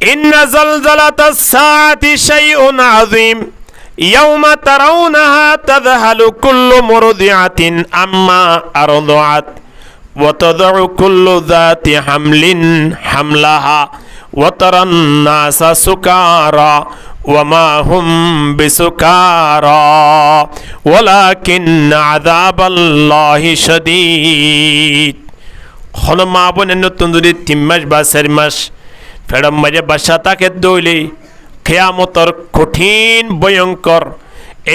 ইন্না জালজালাতাস সাআতি শাইউন আযীম ইয়াওমা তারাউনাহা তাযহালু কুল্লু মুরদিআতিন আম্মা আরদাআত ওয়া তাযউ কুল্লু যাতি হামলিন হামলাহা ওয়া তারান নাসা সুকারা ওয়া মা হুম বিসুকারা ওয়ালাকিন আযাবাল্লাহি শাদীদ। হন মা বোনের নতুন যদি 3 মাস বা 4 মাস ফেরম মাঝে বাসা তাকে দইলে কিয়ামতর কঠিন ভয়ঙ্কর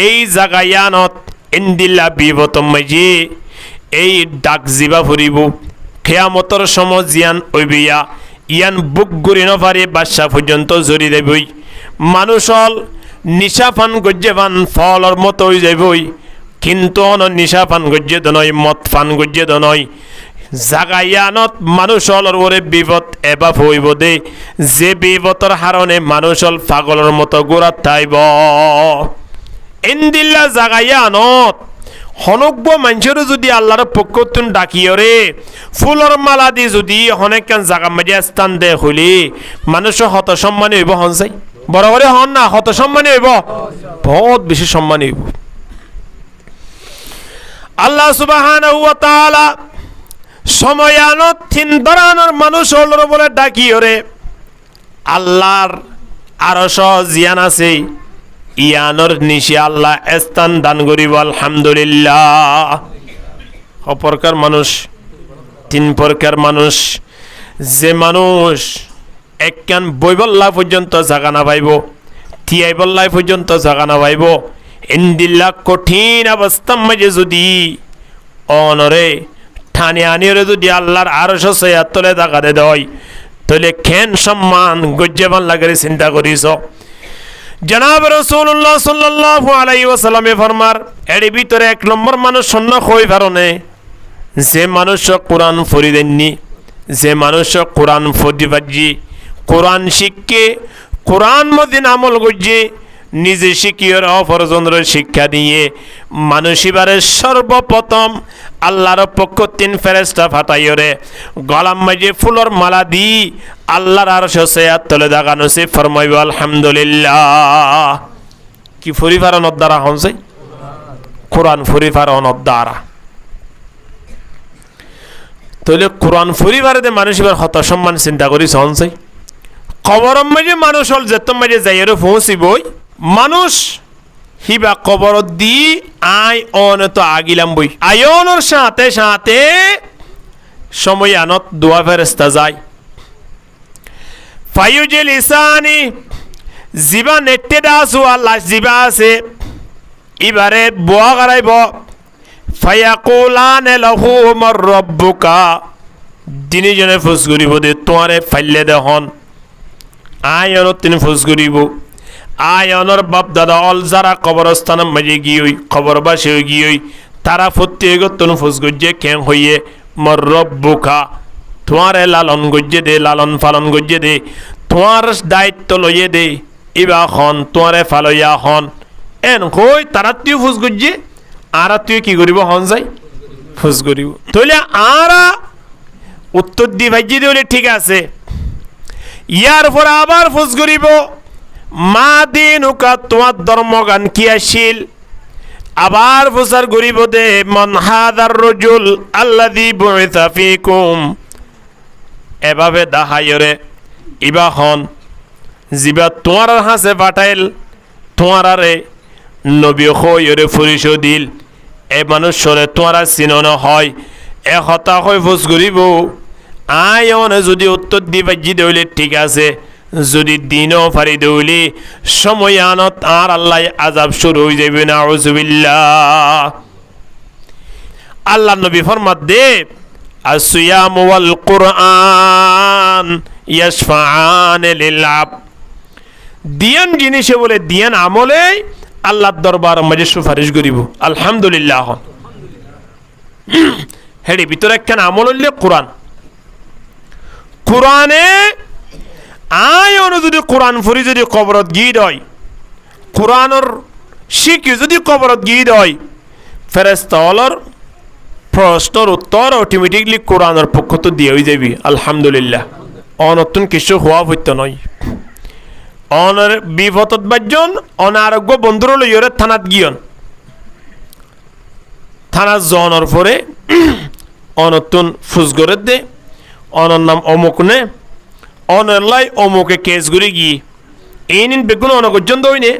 এই জাগায়ানত ইন্দিল্লা বিবতম মাঝে এই ডাক জিবা ফুরিব কিয়ামতর সময় জিয়ান ওইবিয়া ইয়ান বুক গুরি নফারে বাসা পর্যন্ত জড়ি দেবই মানুষল নিশা পান গজ্জে পান ফলর মতো হয়ে যাবই কিন্তু অন নিশা পান গজ্জে দনয় মদ পান গজ্জে দনয় জাগায়ানত মানুষলর ওরে বিপদ এবা হইব দে যে বিপদর হারণে মানুষল পাগলর মতো গোড়াত থাইব ইন্দিল্লা জাগায়ানত হনব্য মানুষের যদি আল্লাহর পক্ষতুন ডাকিয়রে ফুলর মালা দি যদি অনেকখান জাগা মাঝে স্থান দে হইলে মানুষ হত সম্মানী হইব হন চাই বড় করে হন না হত সম্মানী হইব বহুত বেশি সম্মানী হইব। আল্লাহ সুবহানাহু ওয়া তাআলা সময়ানত তিন ধরনের মানুষ হলর বলে ডাকিয়রে আল্লাহর আরশ জিয়ান আছে ইয়ানর নিশে আল্লাহ স্থান দান করিব আলহামদুলিল্লাহ। অপরকার মানুষ 3 প্রকার মানুষ যে মানুষ একখান বইবল্লা পর্যন্ত জাগা না পাইব তিয়াইবল্লা পর্যন্ত জাগা না পাইব ইন্দিল্লা কঠিন অবস্থার মাঝে যদি অনরে ঠানে আনিয়রে যদি আল্লাহর আরশ সয়াত তলে দাগাতে দেয় তাহলে কেন সম্মান গজ্জেবান লাগে চিন্তা করিস। জনাব রাসূলুল্লাহ সাল্লাল্লাহু আলাইহি ওয়াসাল্লামে ফরমার এর ভিতরে 1 নম্বর মানুষ শূন্য হই পারনে যে মানুষ কোরআন পড়ি দেননি যে মানুষ কোরআন পড়ি বাজি কোরআন শিখকে কোরআন মদিন আমল গজ্জে নিজে শিখিয়র অপরজনের শিক্ষা দিয়ে মানুষিবারে সর্বপ্রথম আল্লাহর পক্ষ 3 ফেরেশতা ফাটাইরে গলাম মাঝে ফুলর মালা দি আল্লাহর আরশ সয়াত তলে দাগানো সে ফরমাইব আলহামদুলিল্লাহ। কি পরিবারনের দ্বারা হনছে কোরআন পরিবারনের দ্বারা তাহলে কোরআন পরিবারে মানুষিবার হত সম্মান চিন্তা করিস হনছে কবর মাঝে মানুষ হল যেত মাঝে যাইয়ের পৌঁছিবই মানুষ হিবা কবর দি আই অন তো আগিলাম বই আয়নের সাথে সাথে সময় আনত দোয়া ফেরেশতা যায় ফায়ুজিল ইসানি জিবা নেটে দাসু আল্লাহ জিবা আছে এবারে বোয়া করাইব ফায়াকুলান লাহু মার রব্বুকা দিনে জনে ফুস করিব দে তোয়ারে ফাইলে দেহন আয়নত তিনি ফুস করিব আয়নর বাপ দাদা অল যারা কবরস্থানের মাঝে গিয়ে কবরবাসী গিয়ে তারা প্রত্যেক তনু ফুস গজ্জে কেন হইয়ে মর রব্বুকা তোমারে লালন গজ্জে দে লালন পালন গজ্জে দে তোমার দায়িত্ব লইয়ে দে ইবা হন তোমারে ফালইয়া হন এন কই তারা তুই ফুস গজ্জে আর তুই কি করিব হন যাই ফুস করিব তাহলে আরা উত্তর দি ভাইজি দিলে ঠিক আছে ইয়ার পর আবার ফুস করিব মা দিনুকা তোমার ধর্মগান কি আসিল আবার ফুসার করিব দে মান হাদার রাজুল আল্লাযী বুইসা ফীকুম এভাবে দাহায়রে ইবা হন জিবা তোমার হাসে পাঠাইল তোমার আরে নবী হইরে পরিচয় দিল এ মানুষরে তোমার চিনন হয় এ হতা হয় ফুস করিব আয়নে যদি উত্তর দিবা জি দইলে ঠিক আছে যদি দিনও ফারি দইলে সময় আনত আর আল্লাহ আযাব শুরু হয়ে যাবে নাউযুবিল্লাহ। আল্লাহ নবী ফরমাত দে আসিয়াম ওয়াল কুরআন ইয়াশফাআন লিল আব দিয়ান জিনিসে বলে দিয়ান আমলে আল্লাহর দরবার মাঝে সুপারিশ করিব আলহামদুলিল্লাহ। হেডি ভিতরে একখান আমল হইলে কোরআন কোরআনে আয় যদি কোরআন ফুরি যদি কবরত গিয়ে হয় কোরআনের শিখি যদি কবরত গিয়ে হয় ফেরেশতা হলর প্রশ্নের উত্তর অটোমেটিকলি কোরআনের পক্ষ তো দিয়ে যাবি আলহামদুলিল্লাহ। অনতুন কিছু হওয়া হইতে নয়। অনের বিপদত বাজন অনারোগ্য বন্ধুর লইয়রে থানাত গিয়ন থানা জনের পরে অনতুন ফুসগরের দে অনর নাম অমুক নে অনের লাই অমুকে কেস ঘুরে গিয়ে এই নিন বেগুন অনগর্জন দইনে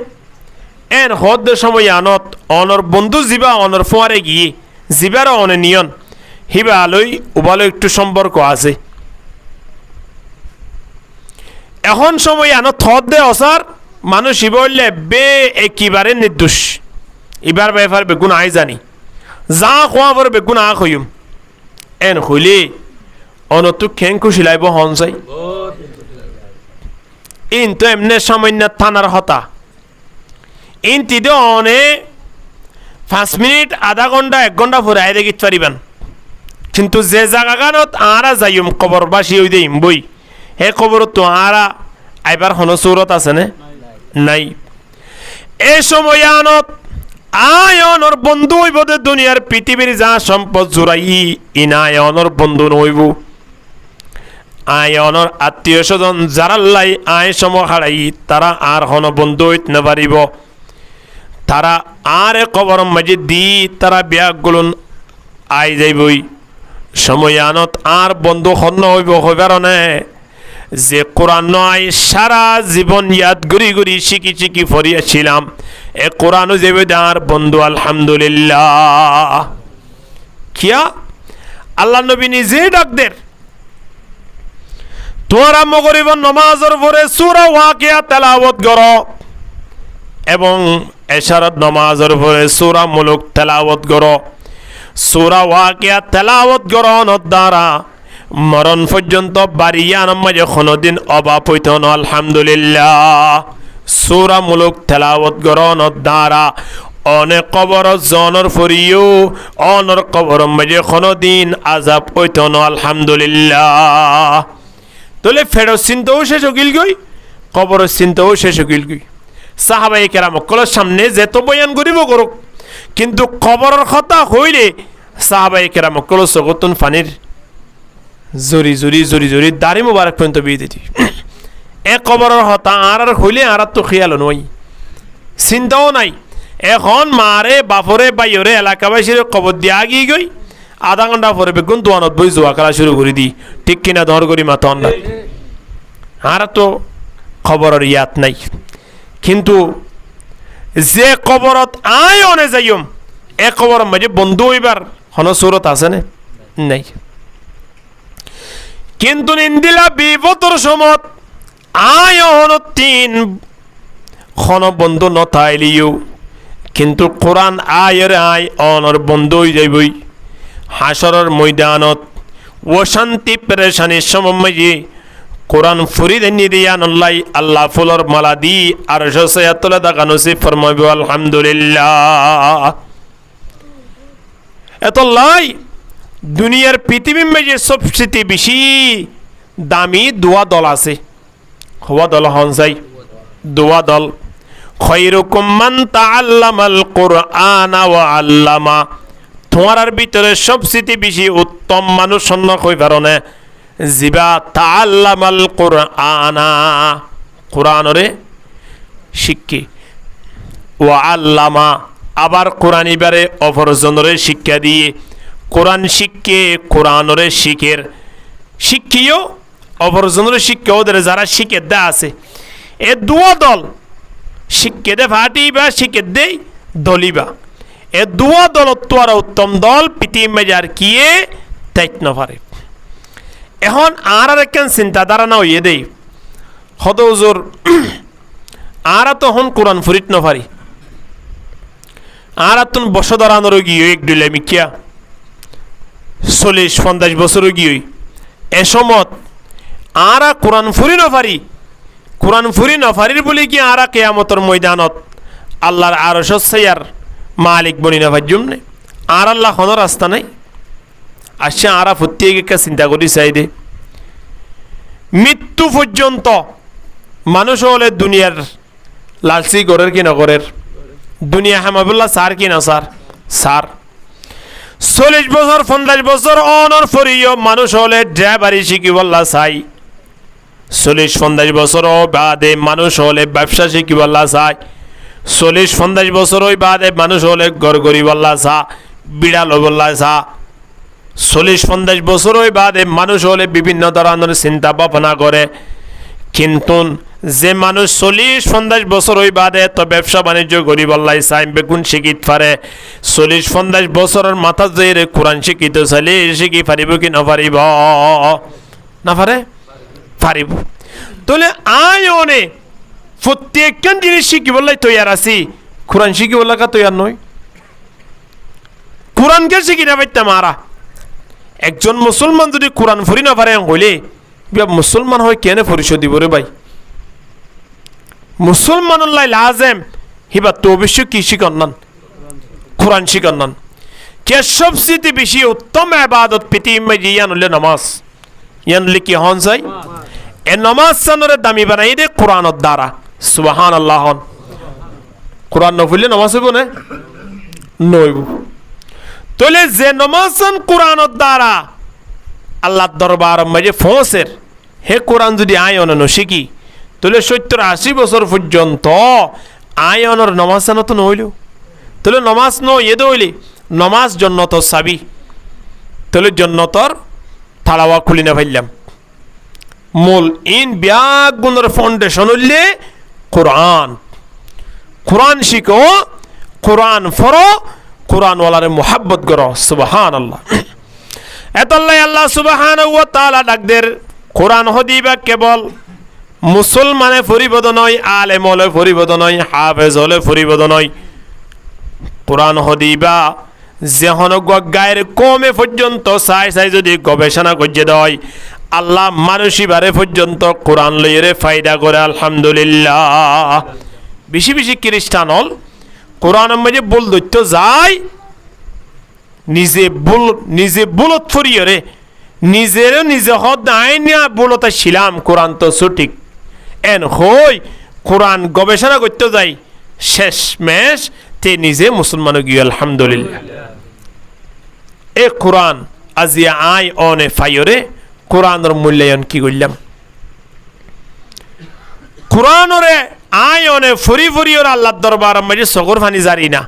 এন হদ সময় আনত অনর বন্ধু জিবা অনর ফোয়ারে গিয়ে জিবার অনে নিয়ন হিবা আলোই উবালো একটু সম্পর্ক আছে এখন সময় আনো থদ দে অসার মানুষ বললে বে একেবারে নির্দোষ এবার ব্যাপার বেগুন আই জানি যা খোয়া পরে বেগুন আ হইম এন হইলে অনতু খেং খুশিলাইব হনসাই ইন তো এমনি সামান্য থানার হতা ইন তিদে অনে 5 মিনিট আধা ঘন্টা 1 ঘন্টা পরে আই দেখিত পারিবেন কিন্তু যে জায়গাগানত আরা যাইম কবরবাসী হই দেইম বই হে খবর তো আরা আইবার হন সৌরত আছে না নাই এই সময় আনত আয়নর বন্ধু হইব দে দুনিয়ার পৃথিবীর যা সম্পদ জুড়াই ইনায়নর বন্ধু নইব আয়নর আত্মীয় স্বজন যারাল্লাই আয় সম হারাই তারা আর হন বন্ধু হইতে না পারিব তারা আর কবর মাঝে দি তারা ব্যাগগুলো আই যাইবই সময় আনত আর বন্ধু হন হইব হইবার না যে কোরআন নয় সারা জীবন ইয়াদ গুরি গুরি শিখি শিখি ফরিয়াছিলাম এ কোরআনও যাবে আর বন্ধু আলহামদুলিল্লাহ কিয়া আল্লাহ নবী নিজে ডাকদের তোরা মগরিব নমাজের পরে সূরা ওয়াকিয়া তেলাওয়াত করো এবং এশারাত নমাজের পরে সূরা মুলক তেলাওয়াত করো সূরা ওয়াকিয়া তেলাওয়াত করো দ্বারা মরণ পর্যন্ত বাড়িয়ান মাঝে কোনোদিন অভাব হইত না আলহামদুলিল্লাহ সূরা মুলক তেলাওয়াত করন দ্বারা অনেক কবর জনর ফরিও অনর কবর মাঝে কোনোদিন আযাব হইত না আলহামদুলিল্লাহ তোলে ফেরত চিন্তাও শেষ হইল গই কবর চিন্তাও শেষ হইল গই সাহাবায়ে কেরাম কলের সামনে যেত বয়ান করিব করুক কিন্তু কবরের কথা হইলে সাহাবায়ে কেরাম কল সগতুন ফানির জরি জরি জরি জরি দাড়ি মুবারক পর্যন্ত বিয়ে দিতি এক কবরের হতা আর হইলে আর তো খেয়াল নই চিন্তাও নাই এখন মারে বাপরে বাইরে এলাকাবাসীর কবর দিয়ে আগিয়ে গই আধা ঘন্টা পরে বেগুন দোয়ানত বই জোয়া খেলা শুরু করে দি ঠিক কিনা ধর করি মাথা অন্ডা আর তো খবরের ইয়াত নাই কিন্তু যে কবরত আয় অনে যাইম এ কবর মাঝে বন্ধু হইবার হন সুরত আছে না নাই কিন্তু নিন্দিলা বিপদর সমত আয় হন 3 খন বন্ধু নথাইলিও কিন্তু কোরআন আয়ের আয় অনর বন্ধু হয়ে যাইবই হাসরের ময়দানত অশান্তি পেরেশানির সময় কোরআন ফরিদ নিদিয়ান আল্লাহ ফুলর মালা দি আর সয়াতলে দাগানো সে ফরমাইব আলহামদুলিল্লাহ এত লাই দুনিয়ার পৃথিবীর মাঝে সবচেয়ে বেশি দামি দোয়া দল আছে হওয়া দল হনসাই দোয়া দল খৈরুকুম মান তাআল্লামাল কুরআনা ওয়া আল্লামা তোমার ভিতরে সবচেয়ে বেশি উত্তম মানুষ অন্য কই পারনে জিবা তাআল্লামাল কুরআনা কুরআনরে শিক্ষে ওয়া আল্লামা আবার কোরআন ইবারে অপরজনরে শিক্ষা দিয়ে কোরআন শিক্ষে কোরআনরে শিখের শিক্ষিও অপরজনরে শিক্ষা ওদের যারা শিখে দা আছে এ দুয়া দল শিক্ষে দে ফাটি বা শিখে দেই দলিবা এ দুয়া দল তোরা উত্তম দল পৃথিবী মেজার কিয়ে তাইত না পারে এখন আর একখান চিন্তাধারা না হইয়ে দেই হদৌজোর আর তো হন কোরআন ফুরিত না পারি আর তুন বসদারানোর গিয়ে এক দিলে মিকিয়া 40-50 বছর গিয়ে এ সমত আর কোরআন ফুরি না পারি কোরআন ফুরি না পারির বলে কি আর কিয়ামতের ময়দানত আল্লাহর আরশ সাইয়ার মালিক বনি না ভাজুম নে আর আল্লাহ কোন রাস্তা নাই আচ্ছা আর প্রত্যেককে চিন্তা করি চাই দে মৃত্যু পর্যন্ত মানুষ হলে দুনিয়ার লালসি গরের কি নগরের দুনিয়া হামাবুল্লাহ সার কি না সার সার 40 বছর 50 বছর অনর ফরিও মানুষ হলে ড্রাইভারি শিখি বললা চাই 40-50 বছরও বাদে মানুষ হলে ব্যবসা শিখিব আল্লাহ চায়। 40-50 বছরও বাদে মানুষ হলে ঘর গরিব আল্লাহ চা, বিড়াল আল্লাহ চা। 40-50 বছরও বাদে মানুষ হলে বিভিন্ন ধরনের চিন্তা ভাবনা করে। কিন্তু যে মানুষ 40-50 বছর ওই বাদে তো ব্যবসা বাণিজ্য গরিব আল্লাহ চাই, বেগুন শিখিত পারে। 40-50 বছরের মাথা যে কোরআন শিখিত চাইলে শিখি পারিব কি নপারিব? না পারে? পারিব। তাহলে আয়নে প্রত্যেকখান জিনিস শিখিবলাই তৈয়ার আছি, কোরআন শিখিবলা কা তৈয়ার নয়। কোরআনকে শিখি না পাইতাম আরা। একজন মুসলমান যদি কোরআন ফরি না পারে হইলে মুসলমান হয় কেন পরিচয় দিব রে ভাই? মুসলমানুল্লাহ লাজেম হিবা তো অবশ্যই কি শিকন্নন? কোরআন শিকন্নন। কে সবচেয়ে বেশি উত্তম ইবাদত পৃথিবী ইয়ান হলে নামাজ। ইয়ান হলে কি হন চাই? এ নামাজ সানরে দামি বানাই দে কোরআনের দ্বারা। সুবহানাল্লাহ। কোরআন নফুললে নামাজ হইব না? নইব। তাহলে যে নামাজ কোরআনের দ্বারা আল্লাহর দরবার মাঝে ফোঁসের হে কোরআন যদি আয়ন শিখি তাহলে 70-80 বছর পর্যন্ত আয়নের নমাজ তো নহইল। তাহলে নমাজ নইয়ে দইলে নমাজ জন্নতর চাবি। তাহলে জন্নতর থালাওয়া খুলি না ফেললাম। মূল ইন ব্যাগ গুণের ফাউন্ডেশন হইলে কোরআন। কোরআন শিখো, কোরআন ফরো, কোরআনওয়ালারে মোহাব্বত করো। সুবহানাল্লাহ। এতল্লাই আল্লাহ সুবহানাহু ওয়া তাআলা ডাকদের কোরআন হদিবা কেবল মুসলমানে ফরিবদ নয়, আলেম হলে ফরিবদ নয়, হাফেজ হলে ফরিবদ নয়। কোরআন হদিবা যেহন গায়ের কমে পর্যন্ত চাই চাই যদি গবেষণা করছে দেয় আল্লাহ মানুষিবারে পর্যন্ত কোরআন লইরে ফায়দা করে। আলহামদুলিল্লাহ। বেশি বেশি খ্রিস্টান হল কোরআনের মাঝে বল দৈত্য যায়, নিজে বুলত ফরিয়রে নিজেরও নিজে হদ আইনিয়া বুলতা ছিলাম কোরআন তো সঠিক এন হই কোরআন গবেষণা করতে যাই শেষ মেশ তে নিজে মুসলমান গিয়ে। আলহামদুলিল্লাহ। এ কোরআন আজিয়া আই অনে ফাইরে কোরআনের মূল্যায়ন কি করলাম? কোরআনরে আই অনে ফরি ফরিওর আল্লাহর দরবার মাঝে চকুর ফানি জারি না।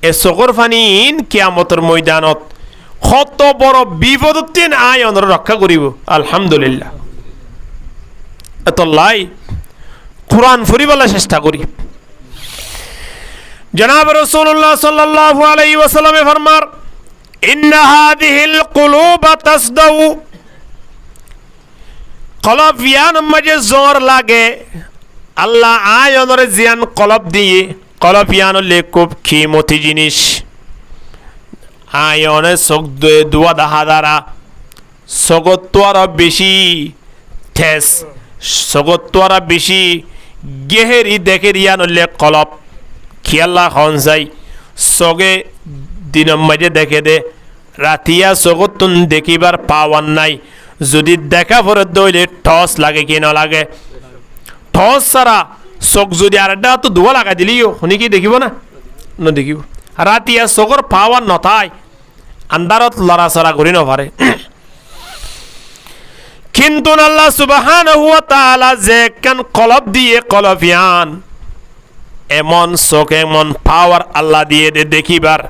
এ চকুর ফানি ইন কিয়ামতের ময়দানত কত বড় বিপদতিন আই অনর রক্ষা করিব। আলহামদুলিল্লাহ। এত লাই কোরআন ফরিবালা চেষ্টা করি। জনাব রাসূলুল্লাহ সাল্লাল্লাহু আলাইহি ওয়াসাল্লামে ফরমার ইন্না হাদিহিল কুলুবা তাসদাউ। কলব ইয়ান মাঝে জোর লাগে আল্লাহ আয়নরে জিয়ান কলব দিয়ে। কলব ইয়ান হলে খুব কিমতি জিনিস। আয়নে চোখ দুয়া দেখা দ্বারা চকতো আরো বেশি ঠেস, চকতো আরো বেশি গেহেরি দেখে ইয়ান হলে কলব খেয়াল্লা খন যাই চগে দিনের মাঝে দেখে দে রাতিয়া চকতুন দেখিবার পাওয়ার নাই। যদি দেখা পরে দইলে টস লাগে কি না লাগে? টস ছাড়া চোখ যদি আর একটা তো ধোয়া লাগাই দিলিও শুনি কি দেখিব না? দেখিব। রাতিয়া চোখর পাওয়ার নথায় আন্দারত লড়াচড়া করি নপারে। কিন্তু আল্লাহ সুবহানাহু ওয়া তাআলা যে কান কলব দিয়ে কলফিয়ান এমন চোখ এমন পাওয়ার আল্লাহ দিয়ে দে দেখিবার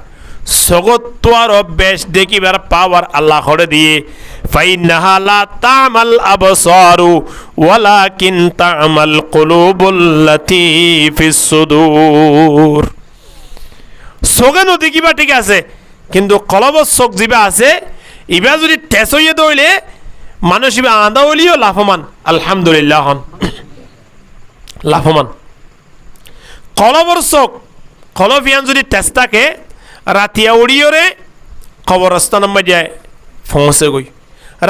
চোখতো আরো বেশ দেখিবার পাওয়ার আল্লাহ করে দিয়ে। ফাইন্নাহা লা তা'মাল আবসারু ওয়ালাকিন তা'মাল কুলুবুল্লাতী ফিস সুদূর। চোখে নদেখিবা ঠিক আছে, কিন্তু কলবর চোখ যিবা আছে ইবা যদি টেচ হইয়ে দইলে মানুষ ইবা আঁদা হলিও লাভমান। আলহামদুলিল্লাহ। হন লাভমান। কলবর চোখ কলফিয়ান যদি টেচ থাকে রাতিয়া উড়িওরে কবরস্থান মাঝে ফোঁসে গই।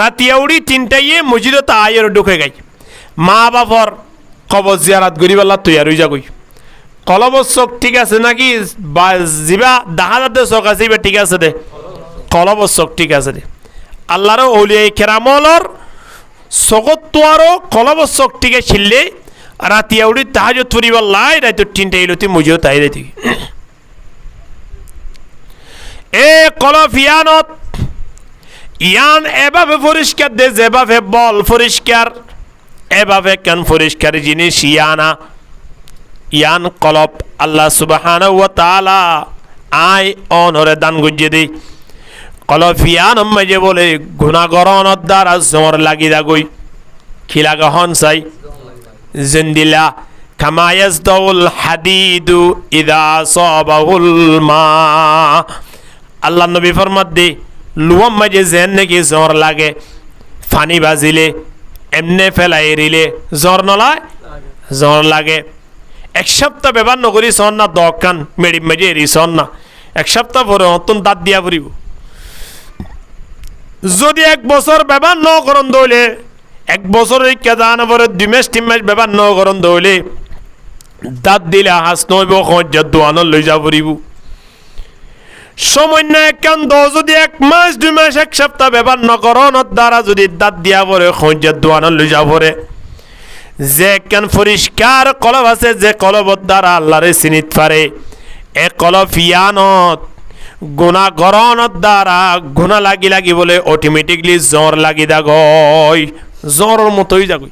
রাতিয়া উড়ি তিনটাইয়ে মসজিদত আয়ের ঢুকে গাই মা বাপর কবর জিয়ারাত গরিবাল্লা তৈয়ার হয়ে যাগই। কলবর চোখ ঠিক আছে নাকি বা যিবা দেখা যাতে চোখ আছে এবার ঠিক আছে দে, কলবর চোখ ঠিক আছে দে। আল্লাহর ওলিয়াই কেরামলর চোখতো আরো কলবর চোখ টিকে ছিললে রাতিয়া উড়ি তাহাজত ফুরিবাল্লাই রাইতো তিনটা ইলতি মসজিদত আই রাইতি। এ কলফিয়ানত ইয়ান এভাবে পরিষ্কার দে যেভাবে বল পরিষ্কার এভাবে কেন পরিষ্কার জিনিস ইয়ান কলব আল্লাহ সুবহানাহু ওয়া তাআলা আয় অনরে দান গুজে দেই কলব ইয়ান মাঝে বলে গুনাহগরন দ্বারা জোর লাগি দাগই কি লাগা হন চাই জিন্দিলা কামা ইয়াসদাউল হাদিদু ইদা সাবাহুল মা আল্লাহ নবী ফরমাত দে লুয়াম মাঝে যেন নাকি জোর লাগে ফানি বাজিলে এমনে ফেলাই রিলে জ্বর নলায় জ্বর লাগে এক সপ্তাহ ব্যবহার নকরি সন না দকান মেডি মেজে এরি সন না এক সপ্তাহ পরে নতুন দাঁত দিয়া ফুরিব যদি এক বছর ব্যবহার ন করন দৌলে এক বছর কেদান পরে 2 মাস 3 মাস ব্যবহার ন করন দৌলে দাঁত দিলে হাস নইব খঞ্জাত দোয়ানো লই যা ফুরিব সামান্য একখান দো যদি 1 মাস 2 মাস এক সপ্তাহ ব্যবহার নকরণ দ্বারা যদি দাঁত দিয়া পরে খঞ্জাত দোয়ানো লই যা পরে যে একখান পরিষ্কার কলব আছে যে কলবর দ্বারা আল্লাহরে চিনিত পারে এ কলব ইয়ানত গুনাহগরণ দ্বারা গুনাহ লাগি লাগি বলে অটোমেটিকলি জ্বর লাগি দাগয় জ্বরের মতোই যাগই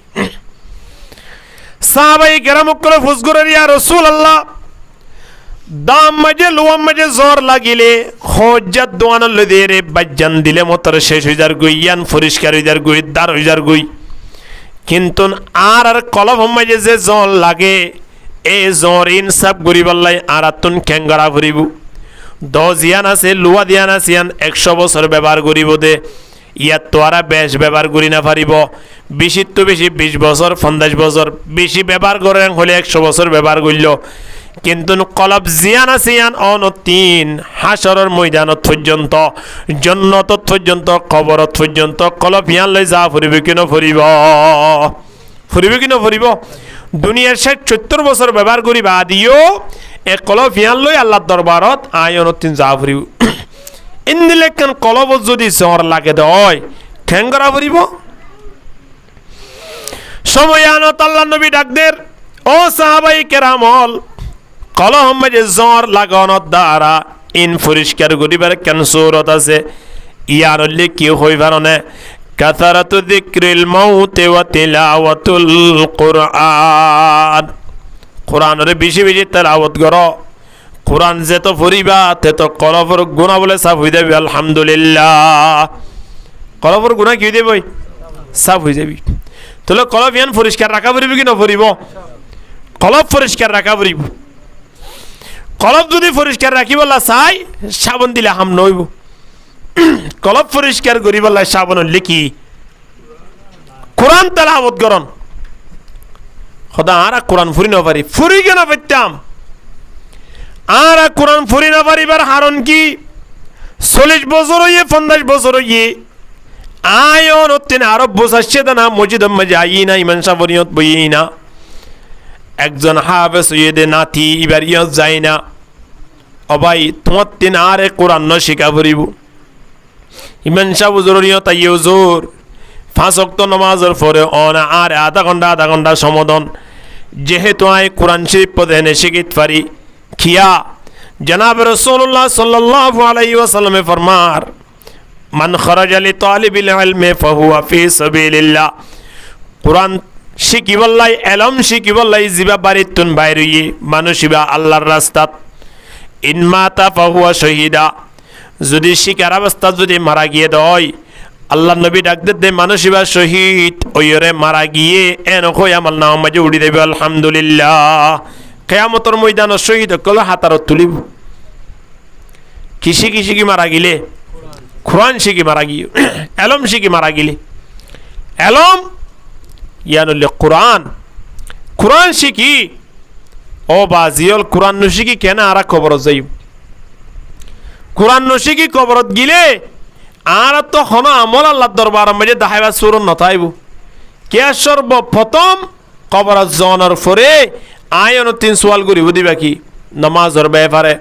সাহাবায়ে কেরাম করে ফুসগুরের ইয়া রাসূলুল্লাহ দাম মাঝে লোয়াম মাঝে জ্বর লাগিলে হজ্জাত দোয়ানো লদে রে বাজ্জান দিলে মতর শেষ হয়ে যার গই ইয়ান পরিষ্কার হয়ে যার গই দার হয়ে যার গই কিন্তু আর কলব মাঝে যে জ্বর লাগে এ জ্বর ইনসাফ গরিবাল্লাই আর আতুন ক্যাঙ্গারা ভরিব 10 ইয়ান আছে লুয়া দিয়ান আছে ইয়ান 100 বছর ব্যবহার করিব দে ইয়াত তো আর বেশ ব্যবহার করি না পারিব বেশি তো বেশি 20 বছর 50 বছর বেশি ব্যবহার করেন হলে 100 বছর ব্যবহার করল কিন্তু কলব জিয়ান আছে ইয়ান অনতিন হাসরের ময়দানত পর্যন্ত জান্নাত পর্যন্ত কবরত পর্যন্ত কলব ইয়ান লই যা ফুরিব কিনো ফুরিব দুনিয়ার 70 বছর ব্যবহার করিবা দিও এ কলব ইয়ান লই আল্লাহর দরবারত আয় অনতিন যা ফুরিব ইন্দিলে কেন কলব যদি জ্বর লাগে দয় ঠেঙ্গরা ফুরিব সময়ানত আল্লাহ নবী ডাকদের ও সাহাবায়ে কেরামল কলহ মাঝে জ্বর লাগানোর দ্বারা ইন পরিষ্কার করিবার কেন সূরত আছে ইয়ার হলে কি হই পারনে কাসারাতু যিকরিল মাউত ওয়া তিলাওয়াতুল কুরআন কুরআনের বেশি বেশি তেলাওয়াত করো কুরআন যে তো পড়িবা তে তো কলবর গুনাহ বলে সাফ হই যাবে আলহামদুলিল্লাহ কলবর গুনাহ কি হই যাবে সাফ হই যাবে তাহলে কলব ইয়ান পরিষ্কার রাখা পড়িব কি না পড়িব কলব পরিষ্কার রাখা পড়িব কলব যদি পরিষ্কার রাখিবলা চাই সাবন দিলে হাম নইব কলব পরিষ্কার করিবলা সাবন হলে কি কোরআন তেলাওয়াত করন খোদা আর কোরআন ফুরি না পারি ফুরি কেন পাইতাম আর কোরআন ফুরি না পারিবার হারণ কি 40 বছর হইয়ে 50 বছর হইয়ে আয়ন অতিন আরব বসাচ্ছে না মসজিদ মাঝে আই না ইমান সাবনিয়ত বই না একজন হাফেজ হইয়ে নাতি এবার ইয়ত যায় না ও ভাই তোমার তিন আরে কোরআন ন শিখা পড়িব ইমান সাহ জরুরিয়ত আইয়ে জোর 5 ওয়াক্ত নামাজের পরে অনা আর আধা ঘন্টা সমাধান যেহেতু আই কোরআন শরীফ পড়ে নে শিখিত পারি খিয়া জনাব রাসূলুল্লাহ সাল্লাল্লাহু আলাইহি ওয়াসাল্লামে ফরমার মান খারাজা লি তালিবিল ইলমি ফাহুয়া ফি সাবিলিল্লাহ কোরআন শিকিবল্লাই এলম শিকিবল্লাই জিবা বাড়িতুন বাইরে মানুষিবা আল্লাহর রাস্তাত ইনমাতা ফাহুয়া শহীদা যদি শিকার অবস্থা যদি মারা গিয়ে দয় আল্লাহ নবী ডাকদের দে মানুষিবা শহীদ ওইরে মারা গিয়ে এন কই আমার নাম মাঝে উড়ি দেবে আলহামদুলিল্লাহ কিয়ামতের ময়দানে শহীদ কল হাতারত তুলিব কিসি মারা গিলে কোরআন শিখি মারা গিয়ে এলম শিখি মারা গিলে এলম ইয়ানুল্লে কোরআন শিখি ও বাজিয়ল কোরআন নশিকি কেন আর কবরত যাই কোরআন নশিকি কবরত গিলে আর তো হন আমল আল্লাহ দরবার মাঝে দেখাইবা সুরন নথাইব কে সর্বপ্রথম কবরত জনের পরে আয়ন 3 সওয়াল করিব দিবা কি নামাজের ব্যাপারে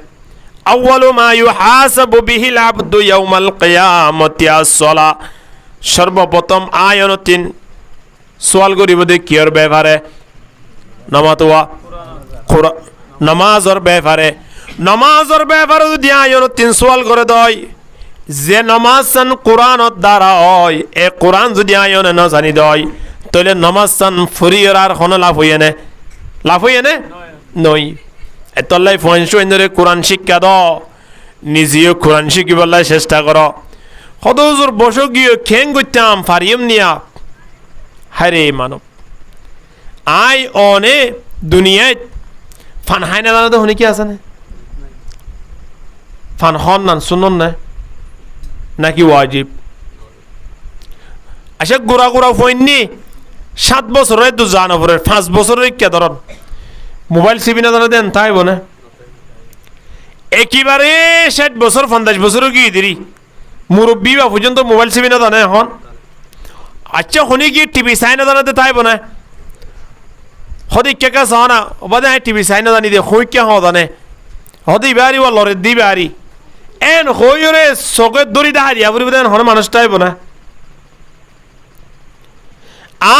আউয়ালু মা ইউহাসাবু বিহিল আবদু ইয়াউমাল কিয়ামতি আস-সালাহ সর্বপ্রথম আয়ন 3 সওয়াল করিব দে কির ব্যাপারে নামাজের ব্যাপারে যদি আয়ন 3 সওয়াল করে দয় যে নামাজ কোরআনত দ্বারা হয় এ কোরআন যদি আয়নে না জানি দয় তাহলে নমাজ চান ফুরিয়র আর কোনো লাভ হইয়ে নে নই এতলাই ফোনসরে কোরআন শিক্ষা দ নিজেও কোরআন শিখিবলাই চেষ্টা কর সদজোর বস গিয়ে খেং করতাম ফারিয়ম নিয়া হারে মানব আই অনে দুনিয়ায় ফান হাই না জানা তো শুনি কি আছে না ফান হন না শুনুন না নাকি ওয়াজিব আচ্ছা গোড়া ফোননি 7 বছরের তো জানবরের 5 বছরের কে ধরন মোবাইল সিবি না জানা দেন তাই বনে একেবারে 60 বছর 50 বছরও কি দিরি মুরব্বী বা পর্যন্ত মোবাইল সিবি না জানে এখন আচ্ছা শুনি কি টিভি চাই না জানাতে তাই বনে হদি কে কা চাও না বাদে টিভি চাই না জানি দে হই কে হও জানে হদি বাড়ি ও লরে দি বাড়ি এন হইরে চকে দড়ি দাহারি আবরি দেন হন মানুষটাই বনে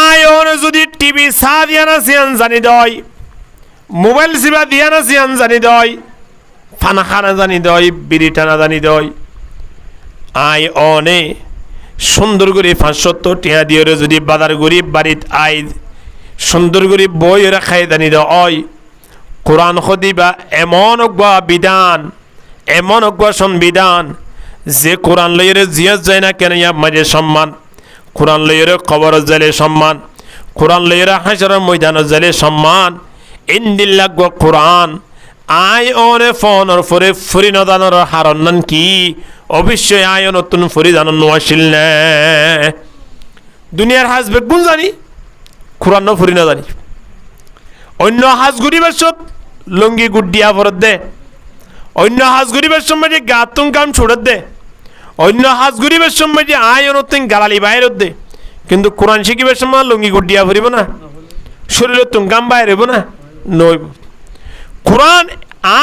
আয়ন যদি টিভি চা দিয়া না সিয়ান জানি দয় মোবাইল সিবা দিয়া না সিয়ান জানি দয় ফানা খানা জানি দয় বিড়ি টানা জানি দয় আয় অনে সুন্দর করে 570 টিয়া দিয়ে যদি বাজার গরিব বাড়িত আই সুন্দর করে বই ওরা খাই জানি দয় কোরআন খদিবা এমন অজ্ঞা বিধান এমন অজ্ঞা সংবিধান যে কোরআন লইরে জিয়াজ যায় না কেন ইয়া মাঝে সম্মান কোরআন লইরে কবর জালে সম্মান কোরআন লইরে হাসরের ময়দান জালে সম্মান ইন্দিল্লাহ কোরআন আই অনে ফোনর ফরে ফুরি নদানর হারন কি অবশ্যই আয় নতুন ফুরি জানন আসিল না দুনিয়ার হাসবে কোন জানি কোরআন ফুরি না জানি অন্য হাস গরিবের সব লুঙ্গি গুডিয়া ভরত দে অন্য হাস গরিবের সময় যে গাতুন কাম ছড়ত দে অন্য হাস গরিবের সময় যে আয় নতুন গালালি বাইর দে কিন্তু কোরআন শিখিবের সময় লুঙ্গি গুডিয়া ভরিব না শরীরের তুঙ্গাম বাইর হইব না নইব কোরআন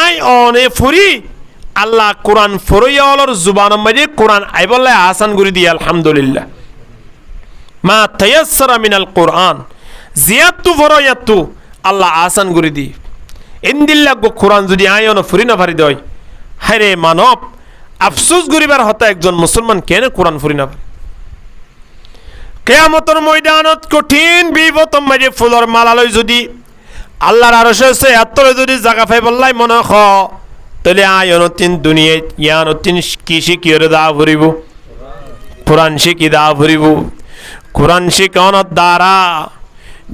আয় অনে ফুরি আল্লাহ কোরআন ফরইয়ালর জুবান মাঝে কোরআন আই বললে আসান করে দিয়ে আলহামদুলিল্লাহ মা তায়াসসারা মিনাল কোরআন জিয়াতু ফরইয়াতু আল্লাহ আসান করে দি ইন্দিল্লাহ কোরআন যদি আয় অনে ফুরি না পারি দয় হায়রে মানব আফসোস গরিবার হতা একজন মুসলমান কেন কোরআন ফুরি না পারে কিয়ামতের ময়দানত কঠিন বিপদম মাঝে ফুলর মালালয় যদি আল্লাহর আরশে আছে এতরে যদি জায়গা পাই বললাই মনে খ তাহলে আয়নতিন দুনিয়ায় ইয়ানতিন কি শিখিয়ে দা ভরিব কোরআন শিখি দা ভরিব কোরআন শিখানোর দ্বারা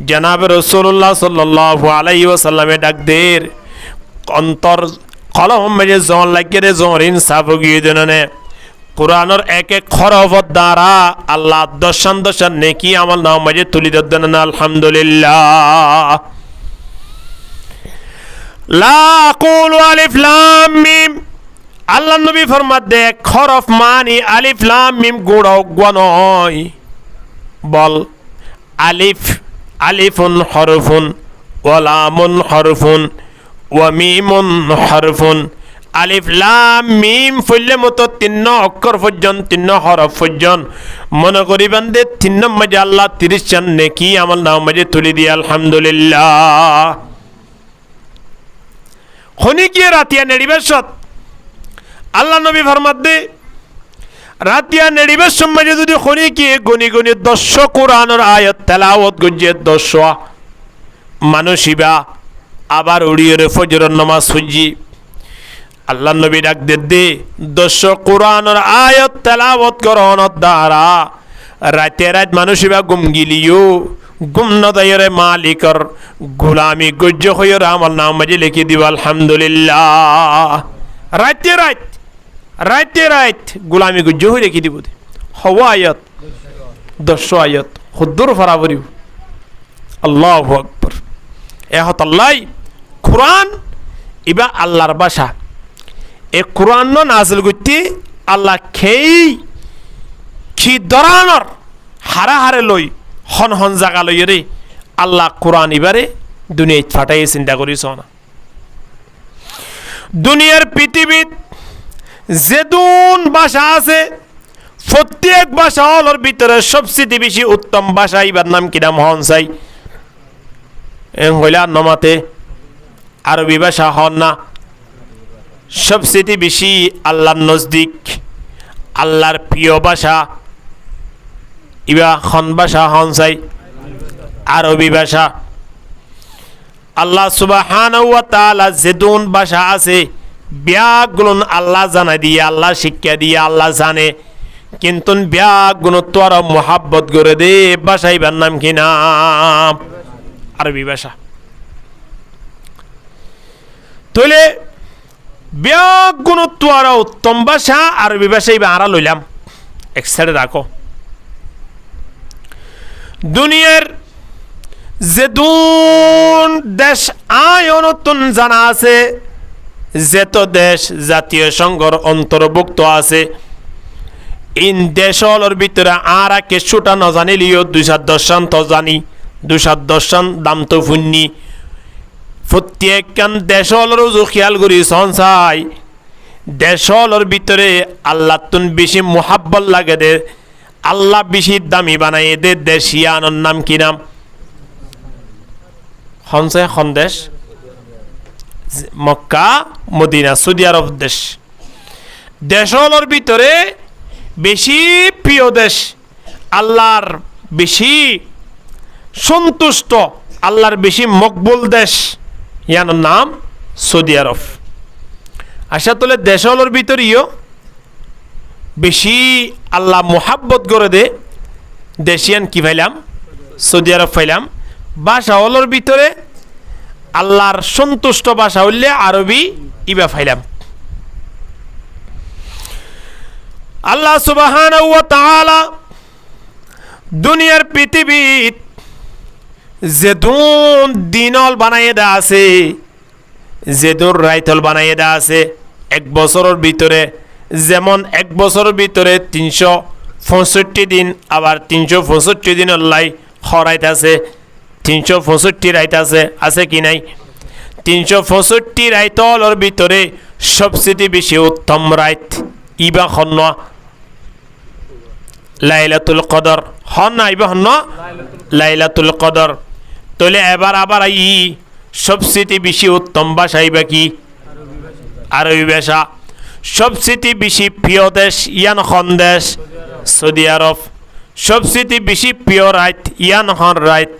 জনাবে রাসূলুল্লাহ সাল্লাল্লাহু আলাইহি ওয়াসাল্লামে ডাকদের অন্তর কলম মেজে জন লাগিয়ে জন ইনসাফ গিয়ে দেনে কোরআনের এক এক হরফের দ্বারা আল্লাহ দশান নেকি আমল নাম মাঝে তুলি দেন আলহামদুলিল্লাহ লা আকুলু আলিফ লাম মিম আল্লাহ নবী ফরমাত দে হরফ মানি আলিফ লাম মিম গুড় গনয় বল আলিফ আলিফুন হরফুন ওয়া লামুন হরফুন ওয়া মিমুন হরফুন আলিফ লাম মিম ফুললে মতো 3 অক্ষর পর্যন্ত 3 হরফ পর্যন্ত মনে করিবেন দে 3 মাঝে আল্লাহ 30 জন নেকি আমল নাম মাঝে তুলি দিয়ে আলহামদুলিল্লাহ হনি কি রাতিয়া নেড়িবের সত আল্লাহ নবী ফরমাত দে রাতিয়া নেড়িবের সময় যদি হনি কি গনি গনি 10 কোরআনের আয়াত তেলাওয়াত গঞ্জে 10 মানুষিবা আবার উড়িয়ে ফজরের নামাজ পড়জি আল্লাহ নবী ডাক দে 10 কোরআনের আয়াত তেলাওয়াত করানোর দ্বারা রাতে রাত মানুষিবা গুম গিলিও গুম নদায়রে মালিকর গোলামি গজ্জ হয়ে আমল নাম মাঝে লিখে দিব আলহামদুলিল্লাহ রাতে রাত গোলামি গজ্জ হয়ে লিখে দিব হওয়া আয়াত 10 আয়াত হুদ্দুর ফরাবরিও আল্লাহু আকবার এহত আল্লাহ কোরআন ইবা আল্লাহর ভাষা এ কোরআন নাজিল করতে আল্লাহ খেই কি দরানর হারা হারে লই হন হন জায়গা লই রে আল্লাহ কোরআন এবারে দুনিয়ায় ফাটাই চিন্তা করিস না দুনিয়ার পৃথিবীত যেদুন ভাষা আছে প্রত্যেক ভাষা হলোর ভিতরে সবচেয়ে বেশি উত্তম ভাষা এবার নাম কি নাম হন চাই হইলা নমাতে আরবি ভাষা হন না সবচেয়ে বেশি আল্লাহর নজদিক আল্লাহর প্রিয় ভাষা ইবা খন ভাষা হন চাই আরবি ভাষা। আল্লাহ সুবহানাহু ওয়া তাআলা যেদুন ভাষা আছে ব্যাগুলো আল্লাহ জানা দিয়ে, আল্লাহ শিক্ষা দিয়ে, আল্লাহ জানে, কিন্তু ব্যাগুলো তো আর মোহাব্বত করে দে ভাষাইবার নাম কি নাম? আরবি ভাষা। তাহলে ব্যাগুলো তো আর উত্তম ভাষা আরবি ভাষাই বা আড়া লইলাম এক সাইডে রাখো। দুনিয়ার যেদুন দেশ আয়নতুন জানা আছে, যেত দেশ জাতীয় সংঘর অন্তর্ভুক্ত আছে, ইন দেশর ভিতরে আর কিছুটা ন জানিলিও ২১০ তো জানি, ২১০ দাম তো ফুন্নি প্রত্যেকখান দেশর খেয়াল করি সঞ্চাই দেশর ভিতরে আল্লাহ তুন বেশি মোহাব্বত লাগে দে, আল্লাহ বেশি দামি বানাই দে দেশিয়ানোর নাম কি নাম? হনসে সন্দেশ মক্কা মদিনা সৌদি আরব দেশ। দেশর ভিতরে বেশি প্রিয় দেশ, আল্লাহর বেশি সন্তুষ্ট, আল্লাহর বেশি মকবুল দেশ, ইয়ার নাম সৌদি আরব। আশা তোলে দেশর ভিতরেও বেশি আল্লাহ মোহাব্বত করে দে দেশিয়ান কি পাইলাম? সৌদি আরব পাইলাম। ভাষা হলোর ভিতরে আল্লাহর সন্তুষ্ট ভাষা হইলে আরবি ইবা পাইলাম। আল্লাহ সুবহানাহু ওয়া তাআলা দুনিয়ার পৃথিবীত যেদুন দিনল বানাইয়ে দেয়া আছে, যেদুন রাইতল বানাইয়ে দেয়া আছে, এক বছরের ভিতরে যেমন এক বছরের ভিতরে ৩৬৫ দিন, আবার ৩৬৫ দিন আল্লাহ খরাইত আছে, ৩৬৫ রাইত আছে, আছে কি নাই? ৩৬৫ রাইতলর ভিতরে সবচেয়ে বেশি উত্তম রাইত ইবা হন্ন লাইলাতুল কদর, হন না ইবা হন্ন লাইলাতুল কদর। তাহলে এবার আবার আই সবচেয়ে বেশি উত্তম ভাষা ইবা কি? আরবি ভাষা। সবচেয়ে বেশি প্রিয় দেশ ইয়ান খন দেশ? সৌদি আরব। সবচেয়ে বেশি প্রিয় রাইত ইয়ান হন রাইত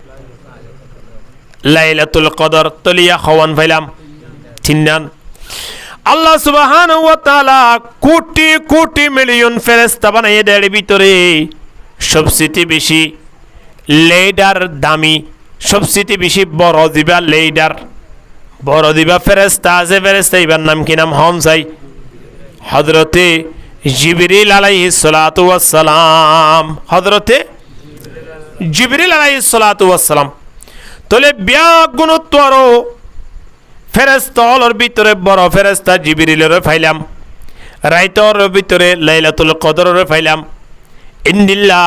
লাইলাতুল কদর। তলিয়া খওয়ান পাইলাম তিনান। আল্লাহ সুবহানাহু ওয়া তাআলা কোটি কোটি মিলিয়ন ফেরেশতা বানাইয়ে দেয় ভিতরে সবচেয়ে বেশি লিডার দামি, সবচেয়ে বেশি বড় দিবা লিডার, বড় দিবা ফেরেশতা আছে। ফেরেশতা ইবার নাম কি নাম? হম চাই হযরতে জিবরিল আলাইহিস সালাতু ওয়াস সালাম। হযরতে জিবরিল আলাইহিস সালাতু ওয়াস সালাম। তাহলে ব্যাগুণত্ব আরো ফেরেশতার ভিতরে বড় ফেরেশতা জিবরিলের পাইলাম, রাইতর ভিতরে লাইলাতুল কদরের পাইলাম, ইন্দিল্লাহ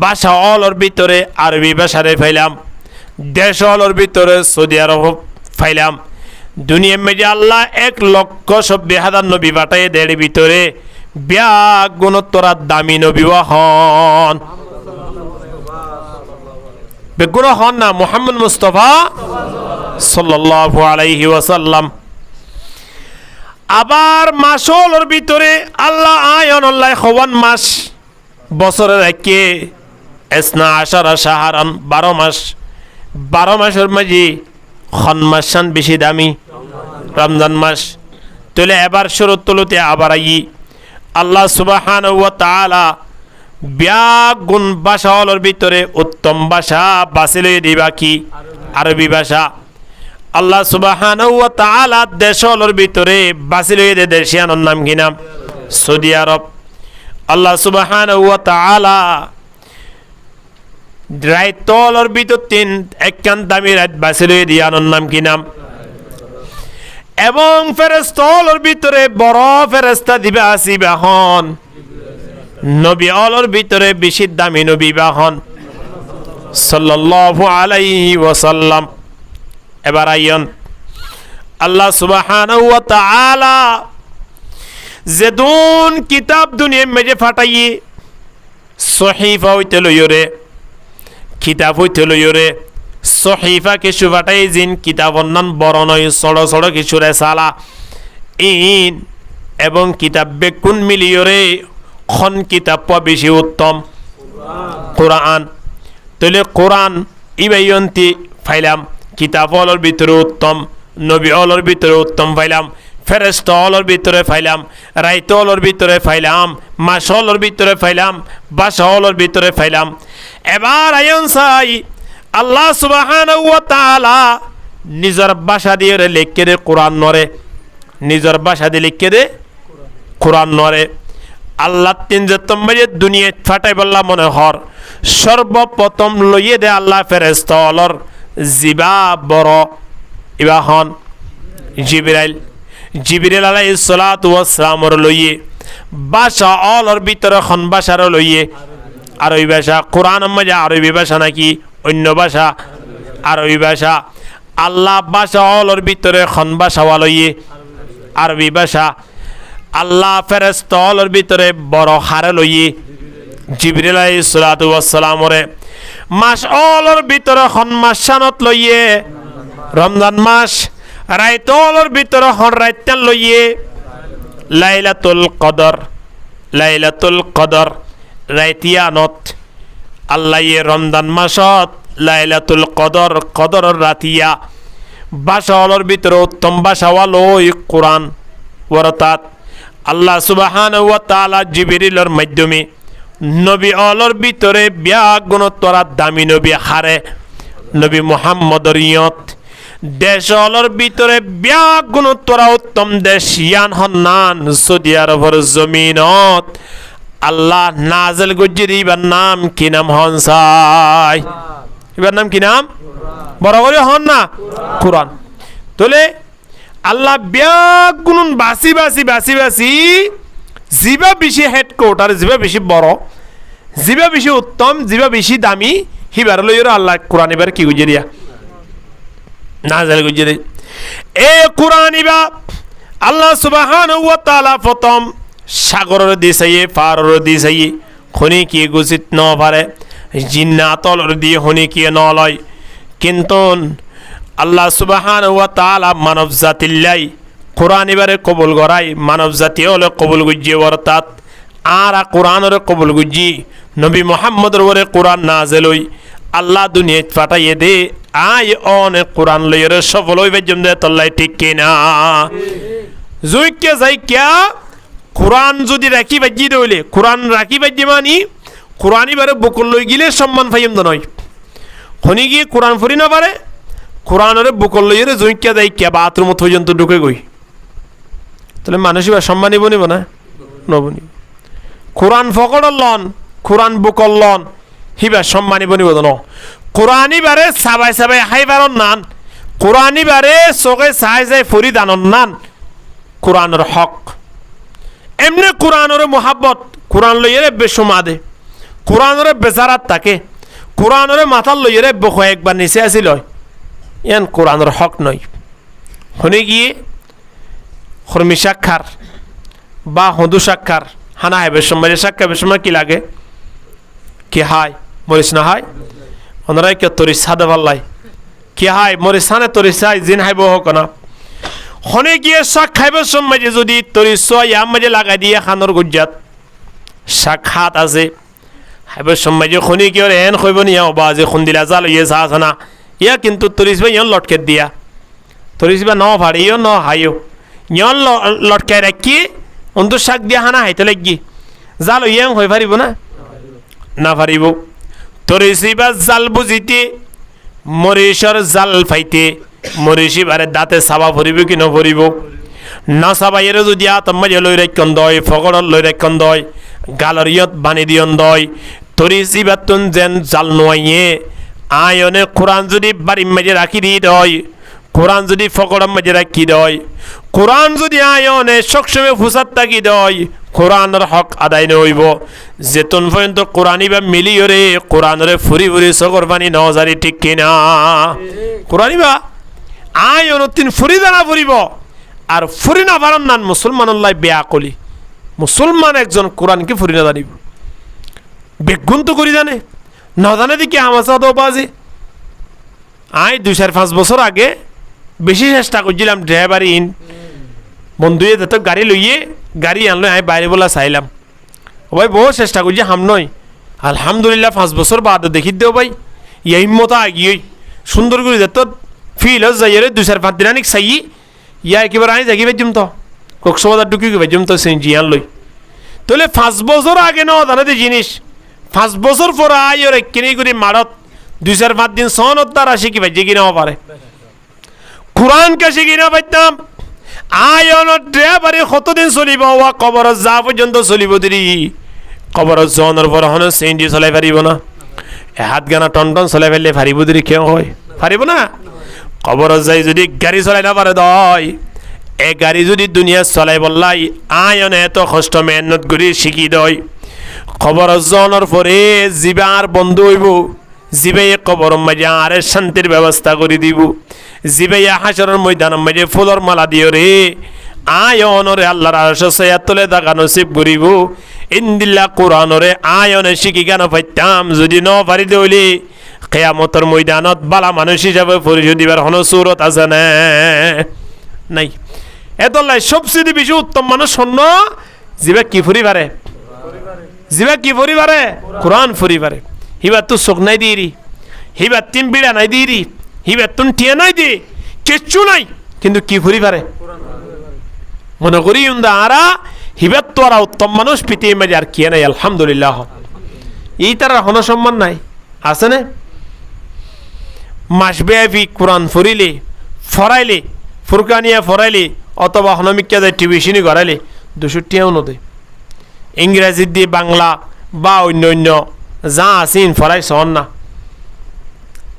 ভাষা অলর ভিতরে আরবি ভাষারে পাইলাম, দেশ অলর ভিতরে সৌদি আরব পাইলাম। দুনিয়া মেজে আল্লাহ ১,২০,০০০ নবী পাঠাইয়ে দেড় ভিতরে ব্যাগুণত্বরা দামি নবী হন, বেগুণ হন না মুহাম্মদ মুস্তাফা সাল্লাল্লাহু আলাইহি ওয়াসাল্লাম। আবার মাসলের ভিতরে আল্লাহ আয়ন আল্লাহ খওয়ান মাস বছরের একে এসনা আশারা শাহরান ১২ মাস। ১২ মাসের মাঝে খন মাসান বেশি দামি রমজান মাস। তাহলে এবার শুরুর তুলতে আবার আই আল্লাহ সুবহানাহু ওয়া তাআলা ব্যাগুণ ভাষা হলোর ভিতরে উত্তম ভাষা বাছি লইয়ে দিবা কি? আরবি ভাষা। আল্লাহ সুবহানাহু ওয়া তাআলা দেশর ভিতরে বাছি লইয়ে দে দেশিয়ানোর নাম কি নাম? সৌদি আরব। আল্লাহ সুবহানাহু ওয়া তাআলা রাইতলর ভিতর একখান দামি রাত বাছি লইয়ে দিয়ানোর নাম কি নাম? এবং ফেরেশতার ভিতরে বড় ফেরেশতা দিবা আসিবা হন, নবী অলর ভিতরে বেশি দামি নবী বাহন সাল্লাল্লাহু আলাইহি ওয়াসাল্লাম। এবার আইয়ন আল্লাহ সুবহানাহু ওয়া তাআলা যেদুন কিতাব দুনিয়া মেজে ফাটাইয়ে সহিফা হইতে লইরে, কিতাব হইতে লইরে, সহিফা কিছু ফাটাই জিন কিতাব অন্যান বড় নয়, ছোট ছোট কিছু রেসালা ইন এবং কিতাব বেকুন মিলিয়রে খন কিতাব বেশি উত্তম কোরআন। তাহলে কোরআন ইবাইয়ন্তি ফাইলাম কিতাব হলর ভিতরে উত্তম নবী হলর ভিতরে উত্তম ফাইলাম ফেরেশতা হলর ভিতরে ফাইলাম রাইত হলর ভিতরে ফাইলাম মাস হলর ভিতরে ফাইলাম বাসা হলর ভিতরে ফাইলাম এবার আয়ন চাই আল্লাহ সুবহানাহু ওয়া তাআলা নিজের ভাষা দিয়ে লিখে দে কোরআন নরে নিজের ভাষা দিয়ে লিখে দে কোরআন নরে আল্লাহ তিন যে তোমার দুনিয়া ফাটাই বললা মনে হর সর্বপ্রথম লইয়ে দে আল্লাহ ফেরেশতা হলর জিবা বড় ইবা হন জিবরাইল আলাইহিস সালাতু ওয়াস সালামর লইয়ে ভাষা অলর ভিতরে খন ভাষার লইয়ে আরবি ভাষা কোরআন মধ্যে আরবি ভাষা নাকি অন্য ভাষা আরবি ভাষা আল্লাহ ভাষা অলর ভিতরে খন ভাষা লইয়ে আরবি ভাষা আল্লাহ ফেরেশতা অলর ভিতরে বড় হারে লইয়ে জিবরাইল আলাইহিস সালাতু ওয়াস সালামরে মাস অলর ভিতরে খন মাসানত লইয়ে রমজান মাস রাইত অলর ভিতরে হন রাইতান লইয়ে লাইলাতুল কদর রাইতিয়ানত আল্লাহ রমজান মাসত লাইলাতুল কদর রাতিয়া ভাষা অলর ভিতরে উত্তম ভাষা ওই কোরআন ওরতাত আল্লাহ সুবহানাহু ওয়া তাআলা জিবরিলের মাধ্যমে নবী অলর ভিতরে বিয়া গুণতরা দামি নবী হারে নবী মুহাম্মদর ইয়ত দেশ অলর ভিতরে বিয়া গুণতরা উত্তম দেশ ইয়ান হন্নান সৌদি আরবের জমিনত আল্লাহ নাজেল গজ্জির ইবার নাম কি নাম হনসাই ইবার নাম কি নাম বড় করে হন না কোরআন তোলে আল্লাহ বিয়া গুণন বাসি জিবা বেশি হেডকোয়ার্টার জিবা বেশি বড় জিবা বেশি উত্তম জিবা বেশি দামি হিবার লইর আল্লাহ কোরআন এবার কি গুজিরিয়া নাজেল গুজিরে এ কোরআন ইবা আল্লাহ সুবহানাহু ওয়া তাআলা প্রথম সাগরের দিছাইয়ে পারর দিছাইয়ে খনি কি গুজিত ন পারে জিন্নাতলর দিয়ে খনি কি ন লয় কিন্তু আল্লাহ সুবহানাহু ওয়া তাআলা মানব জাতিল্লাই কোরআন এবারে কবুল করাই মানব জাতি হলে কবুল গুজি অর্থাৎ আর কোরআনের কবুল গুজি নবী মুহাম্মদের ওরে কোরআন নাজেল হই আল্লাহ দুনিয়া পাঠাইয়ে দে আয় অনেক কোরআন লইয়ের সফল হইবে জমদে তল্লাই ঠিক কিনা জুইকে যাই কিয়া কোরআন যদি রাখি বাজি দইলে কোরআন রাখি বাজি মানি কোরআনই বারে বকুল লই গিলে সম্মান পাইম তো নয় খনি গিয়ে কোরআন ফুরি না পারে কোরআনের বকুল লইয়ের জুইকে যাই কিয়া বাথরুম পর্যন্ত ঢুকে গই তাহলে মানুষ এবার সম্মানী বনিব না নবনি কোরআন ফকর লন কোরআন বুকল লন হিবা সম্মানী বনিব ন কোরআনই বারে সাবাই হাইবার নান কোরআনই বারে চোখে চাই যাই ফরি দানন নান কোরআনের হক এমনি কোরআনের মোহাব্বত কোরআন লইয়েরে বেসুমা দে কোরআনের বেচারাত থাকে কোরআনের মাথার লইয়েরে একবার নিচে আসিল ইয়ান কোরআনের হক নয় শুনে গিয়ে হরমি সাক্ষার বা হদু সাক্ষার হানা হাইবে সময় সাক্ষার সময় কি লাগে কি হাই মরিস না হাই ওনারাই কে তরিস সাদা পাল্লাই কি হাই মরিস হানে তরিস হাই জিন হাইব হোক না হনে গিয়ে শাক খাইবার সময় যদি তরিস ইয়াম মাঝে লাগাই দিয়ে খানোর গুজাত শাক হাত আছে হাইবার সময় যে খনি কি এন খইব নিয়া বা যে খুন দিলা জাল ইয়ে চা আছে না ইয়া কিন্তু তরিস বা ইয়ন লটকে দিয়া তরিস বা ন ভাড়ি ইয় ন হাইও ইয়ন লটকাই রাখি অন্ত শাক দিয়া হানা হাইতে লাগি জাল ইয়াং হয়ে পারিব না পারিব তরিসি বা জাল বুঝিতে মরিষর জাল ফাইতে মরিষি বারে দাঁতে চাবা ভরিব কি নভরিব না চাবাইয়ের যদি আতম্মাজে লই রাখন দয় ফকড়র লই রাখন দয় গালর ইয়ত বানি দিয়ন দয় তরিসি বাতুন যেন জাল নোয়াইয়ে আয়নে কোরআন যদি বাড়ির মাঝে রাখি দিয়ে দয় কোরআন যদি ফকড়ের মাঝে রাখি দয় কোরআন যদি আয়নে সবসময় ফুসাত থাকি দয় কোরআনের হক আদায় নইব যেতন পর্যন্ত কোরআনই বা মিলিও রে কোরআনরে ফুরি ফুরি সকর পানি নজারি ঠিক কিনা কোরআনই বা আয় অনতিন ফুরি দানা ফুরিব আর ফুরি না পারেন নান মুসলমানুল্লাহ বেয়া কলি মুসলমান একজন কোরআনকে ফুরি না জানিব বেগুন তো করি জানে না জানে দিকে আমাশা তো বাজে আয় 2-5 বছর আগে বেশি চেষ্টা করছিলাম ড্রাইভারি ইন বন্ধুয়ে যত গাড়ি লইয়ে গাড়ি আনলো আমি বাইরে বলা চাইলাম ও ভাই বহু চেষ্টা করছি হাম নয় আলহামদুলিল্লাহ 5 বছর বাদ দেখি দেও ভাই ইয়া হিম্মতা আগিয়ে সুন্দর করে দে তোর ফিল যাই রে 2-5 দিন আনিক চাই ইয়া একেবারে আনি যাকি বেজম তো কক্সবাজার ঢুকি বেজম তো জিয়ান লই তাহলে 5 বছর আগে ন জানাতে জিনিস 5 বছর পর আইর কিনে করে মারত 2-5 দিন সনত তার আসে কি বাজে কিনা পারে কোরআন কাছে কিনা পাইতাম আয়নত ড্রাইভারে কতদিন চলিব ওয়া কবরত যা পর্যন্ত চলিব দিরি কবরত জনের পর হন সেন্ডি চলাই পারিব না হাত গানা টন টন চলাই ফেললে পারিব দিরি কেউ হয় পারিব না কবরত যাই যদি গাড়ি চলাই না পারে দয় এ গাড়ি যদি দুনিয়া চলাই বললাই আয়নে এত কষ্ট মেহনত করে শিখি দয় কবরত জনের পরে জীবার বন্ধ হইব জিবাই কবর মাঝে আরে শান্তির ব্যবস্থা করে দিব জিবাইয়া হাসরের ময়দানের মাঝে ফুলর মালা দিও রে আয়নরে আল্লাহর আরশ সয়াতলে দাগা নসিব করিব ইন্দিল্লা কোরআনরে আয়নে শিখি কেন পাইতাম যদি ন পারি দইলে কিয়ামতের ময়দানত বালা মানুষ হিসাবে পরিচয় দিবার হন সুরত আছে না নাই এতলাই সবচেয়ে বেশি উত্তম মানুষ শূন্য জিবা কি ফুরি পারে জিবা কি ফুরি পারে কোরআন ফুরি পারে হিবার তো চোখ নাই দিয়েরি হিবার তিন বিড়া নাই দিয়েরি হিবার তুন টিয়া নাই দিয়ে কিচ্ছু নাই কিন্তু কি ফুরি পারে মনে করি আরা হিবার তো আর উত্তম মানুষ পিটিয়ে মাঝে আর কে নাই আলহামদুলিল্লাহ এই তার হন সম্মান নাই আছে না মাসব্যাপী কোরআন ফুরিলে ফরাইলে ফুরকানিয়া ফরাইলে অথবা হনমিকা যায় টিউশনি করাইলে 200 টিয়াও নদে ইংরেজি দিয়ে বাংলা বা অন্য অন্য যা আসিন ফরাই সহন না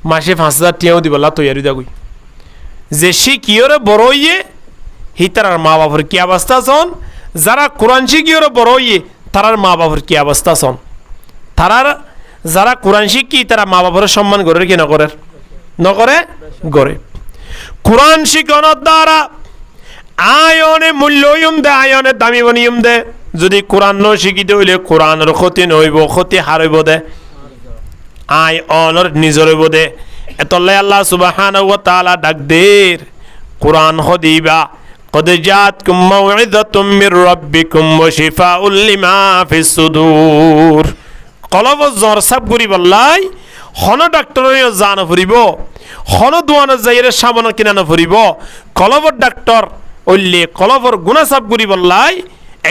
মাসে 5,000 টিয়াও দিব লা তৈরি দাগুই যে শিখিওরে বড় ইয়ে হিতার মা বাবার কি অবস্থা শোন যারা কোরআন শিখিওরে বড় ইয়ে তারার মা বাবার কি অবস্থা শোন তারার যারা কোরআন শিখি তারা মা বাবার সম্মান করে কি নকরে গড়ে কোরআন শিখানোর দ্বারা আয়নে মূল্যয়ম দে আয়নে দামি বনিয়ম দে যদি কোরআন ন শিখিতে হইলে কোরআনের ক্ষতি নইব ক্ষতি হারইব দে আয় অনর নিজর হইব দে এতলে আল্লাহ সুবহানাহু ওয়া তাআলা ডাক দের কোরআন হদিবা قد جاءتكم موعظة من ربكم وشفاء لما في الصدور কলব জ্বর সাব করি বললাই হন ডাক্তার জানা ফুরিব হন দোয়ানো যাইরে সামনে কিনানো ফুরিব কলবর ডাক্তার ওইলে কলবর গুণা সাব করি বললাই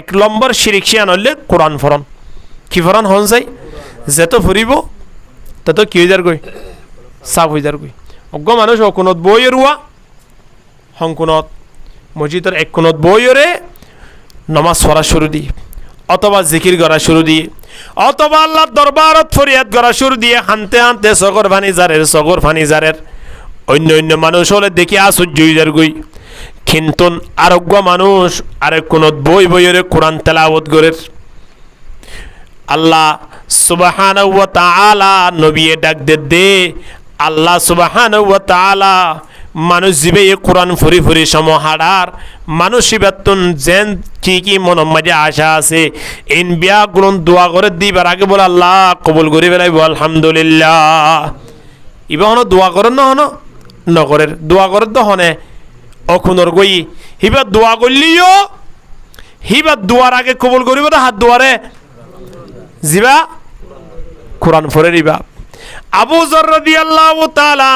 1 নম্বর শিরিক শিয়ান হইলে কোরআন ফরন কি ফরন হন যাই যেত ফুরিব তত কি হইজার গই সাব হইজার গই অজ্ঞ মানুষ অকুনত বইয়েরুয়া হংকুনত মসজিদের এক কোনত বইরে নামাজ পড়া শুরু দি অথবা জিকির করা শুরু দি অথবা আল্লাহর দরবারত ফরিয়াদ করা শুরু দিয়ে হানতে হানতে সগর ফানি জারের অন্য অন্য মানুষ হলে দেখি আশ্চর্য হইজার গই কিন্তু আরোগ্য মানুষ আরেক কোনত বইরে কোরআন তেলাওয়াত করে আল্লাহ সুবহানাহু ওয়া তাআলা নবী ডাক দে আল্লাহ সুবহানাহু ওয়া তাআলা মানুষ জীবে কোরআন ফুরি ফুরি সমহাড়ার মানুষ শিবাতুন জেন কি মন মাঝে আশা আছে ইন বিয়া গুণ দোয়া করে দিবার আগে বলে আল্লাহ কবুল করি বেলাইব আলহামদুলিল্লাহ ইবা হন দোয়া করেন না হন নগরের দোয়া করেন তো হনে অখুনর গই হিবা দোয়া করলিও হিবা দোয়ার আগে কবুল করিব না হাত দোয়ারে জিবা কোরআন ফরে রিবা আবু যর রাদিয়াল্লাহু তাআলা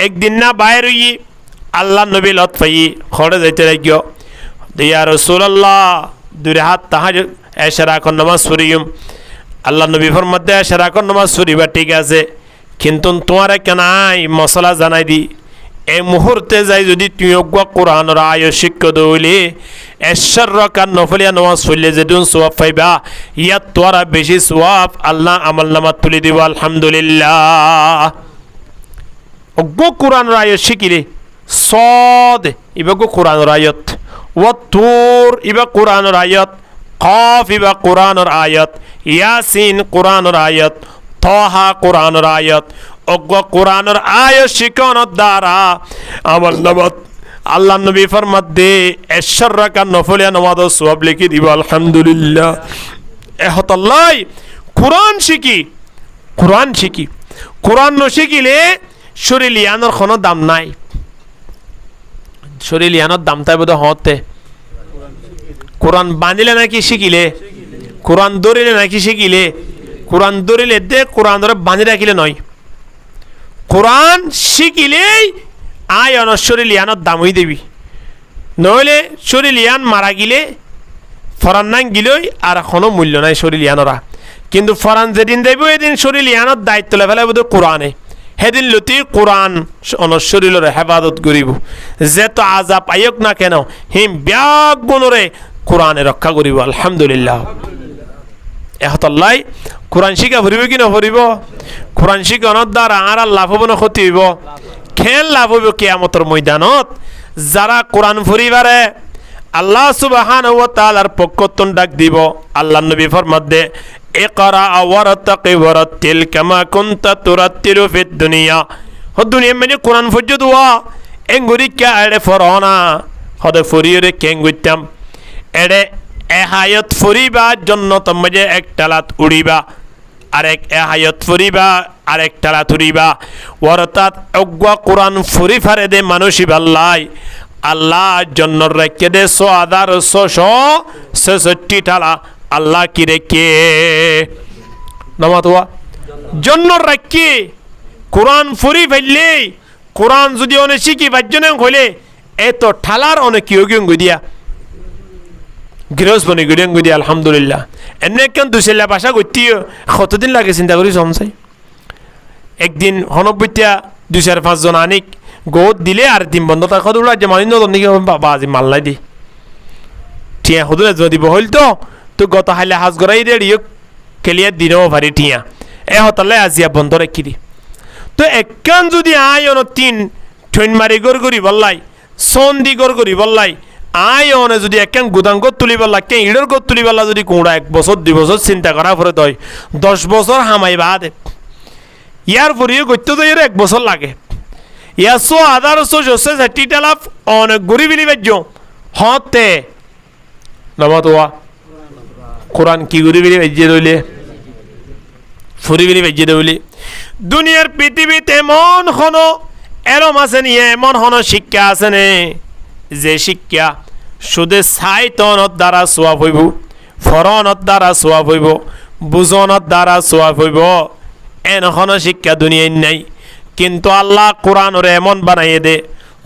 একদিন না বাইর হই আল্লাহ নবী লতফাই খড়ে যাইতে লাগিও ইয়া রাসূলুল্লাহ দুই হাত তাহাজ ইশারা কর নামাজ পড়িম আল্লাহ নবী ফরমাতে ইশারা কর নামাজ পড়িবা ঠিক আছে কিন্তু তোমারে কেনাই মশলা জানাই দি এই মুহূর্তে যাই যদি তুই অজ্ঞা কোরআনের আয় শিক্ষা দইলে 100 রাকাত নফলিয়া নামাজ পড়লে যেদিন সওয়াব পাইবা ইয়াত তোরা বেশি সওয়াব আল্লাহ আমলনামা তুলি দিব আলহামদুলিল্লাহ অজ্ঞ কোরআনের আয় শিখিলে সদ ইবাগো কোরআনের আয়াত ওয়া তুর ইবা কোরআনের আয়াত কাফ ইবা কোরআনের আয়াত ইয়াসিন কোরআনের আয়াত তাহা কোরআনের আয়াত অজ্ঞ কোরআনের আয়াত শিখানোর দ্বারা আমল নামাত আল্লাহ নবী ফরমাত দে 100 রাকাত নফলিয়া নামাজ সওয়াব লিখি দিব আলহামদুলিল্লাহ এহতাল্লাই কোরআন শিখি কোরআন ন শিখিলে শরীলিয়ানোর কোনো দাম নাই শরীলিয়ানোর দাম তাই বোধ হতে কোরআন বাঁধিলে নাকি শিখিলে কোরআন ধরিলে নাকি শিখিলে কোরআন ধরিলে দে কোরআন ধরে বাঁধি রাখিলে নয় কোরআন শিখিলেই আয় অনশ্বরী লিয়ানত দাম হয়ে দেবি, নইলে শরীর লিয়ান মারা গিলে ফরান নাং গিলই আর এখনো মূল্য নাই শরীর লিয়ানরা। কিন্তু ফরান যেদিন দেব এদিন শরীর লিয়ানত দায়িত্ব লেফেলে বোধ কোরআনে, সেদিন লতি কোরআন অনশ্বরীর হেফাজত করিব। যে তো আজাব আয়ক না কেন হিম ব্যাগ গুণরে কোরআনে রক্ষা করিব। আলহামদুলিল্লাহ। এহতল্লাই কোরআন শিক্ষা ভরিব কি নভরিব? কোরআন শিক্ষানোর দ্বারা আর লাভ হব না ক্ষতি হইব? খেল লাভ হইব কিয়ামতের ময়দানত। যারা কোরআন ফুরিবারে আল্লাহ সুবহানাহু ওয়া তাআলার পক্ষতন ডাক দিব। আল্লাহ নবী ফরমাদে ইকরা ওয়ারতাকি ওয়ারাতিল কামা কুনতা তুরাতিলু ফিদ দুনিয়া। হ দুনিয়া মানে কোরআন ফজ্জ দুয়া এঙ্গুরি কা এড়ে ফরনা হদে ফুরিয়রে কেঙ্গুইতাম এড়ে এহায়ত ফুরিবা জন্য তোমাজে এক টালাত উড়িবা, আরেক এহায়ত ফুরিবা আরেক টালাত উড়িবা। অর্থাৎ অজ্ঞা কোরআন ফুরি ফারে দে মানুষই ভাল্লাই আল্লাহ জন্য রেখে দে ৬৬৬৬ টালা। আল্লাহ কি রেখে নমাতোয়া জন্য রাখি কোরআন ফুরি ফেললে কোরআন যদি অনেক শিখি বাজ্যনে হইলে এত ঠালার অনেক কিয় গিয়ে দিয়া গৃহস্থ বনি গুড়িয়াং গুড়িয়া। আলহামদুলিল্লাহ। এমনি কেন দুশিল্লা বাসা করতেও কতদিন লাগে চিন্তা করি সমসাই। একদিন হনব্বইটা ২-৪-৫ জন আনিক গোদ দিলে আর দিন বন্ধ তার কত যে মানি নাকি বাবা আজি মাল্লাই দি টিয়া সদুরে দিব হইল তো গত হাইলে হাজ গড়াই রেডিও খেলিয়া দিনও ভারি টিয়া এ হতালে আজিয়া বন্ধ রেখি দি। তো একখান যদি আয় অন ৩ ঠৈন মারি গড় করি বললাই সন দি গড় করি বললাই আয় অনে যদি একখান গুদাং গড় তুলি বললা কে ইড়ের গড় তুলি বললা যদি কোঁড়া ১ বছর ২ বছর চিন্তা করা পরে তয় ১০ বছর হামাই বাদে ইয়ার পরেও করতে তো এর ১ বছর লাগে। ইয়া ১০০৬৬ টালাপ অনেক গড়ি বিলি বাজ্য হতে নমাতোয়া কোরআন কি গড়ি বিলি বাজ্যে রইলে ফুরি বিলি বাজ্যে রইলে। দুনিয়ার পৃথিবীতে এমন হনো এরম আছে নিয়ে এমন হনো শিক্ষা আছে নে যে শিক্ষা শুধু সাইতনত দ্বারা সোয়াব হইব, ফরনত দ্বারা সোয়াব হইব, বুঝনত দ্বারা সোয়াব হইব। এনখন শিক্ষা দুনিয়ায় নাই। কিন্তু আল্লাহ কোরআনরে এমন বানাইয়ে দে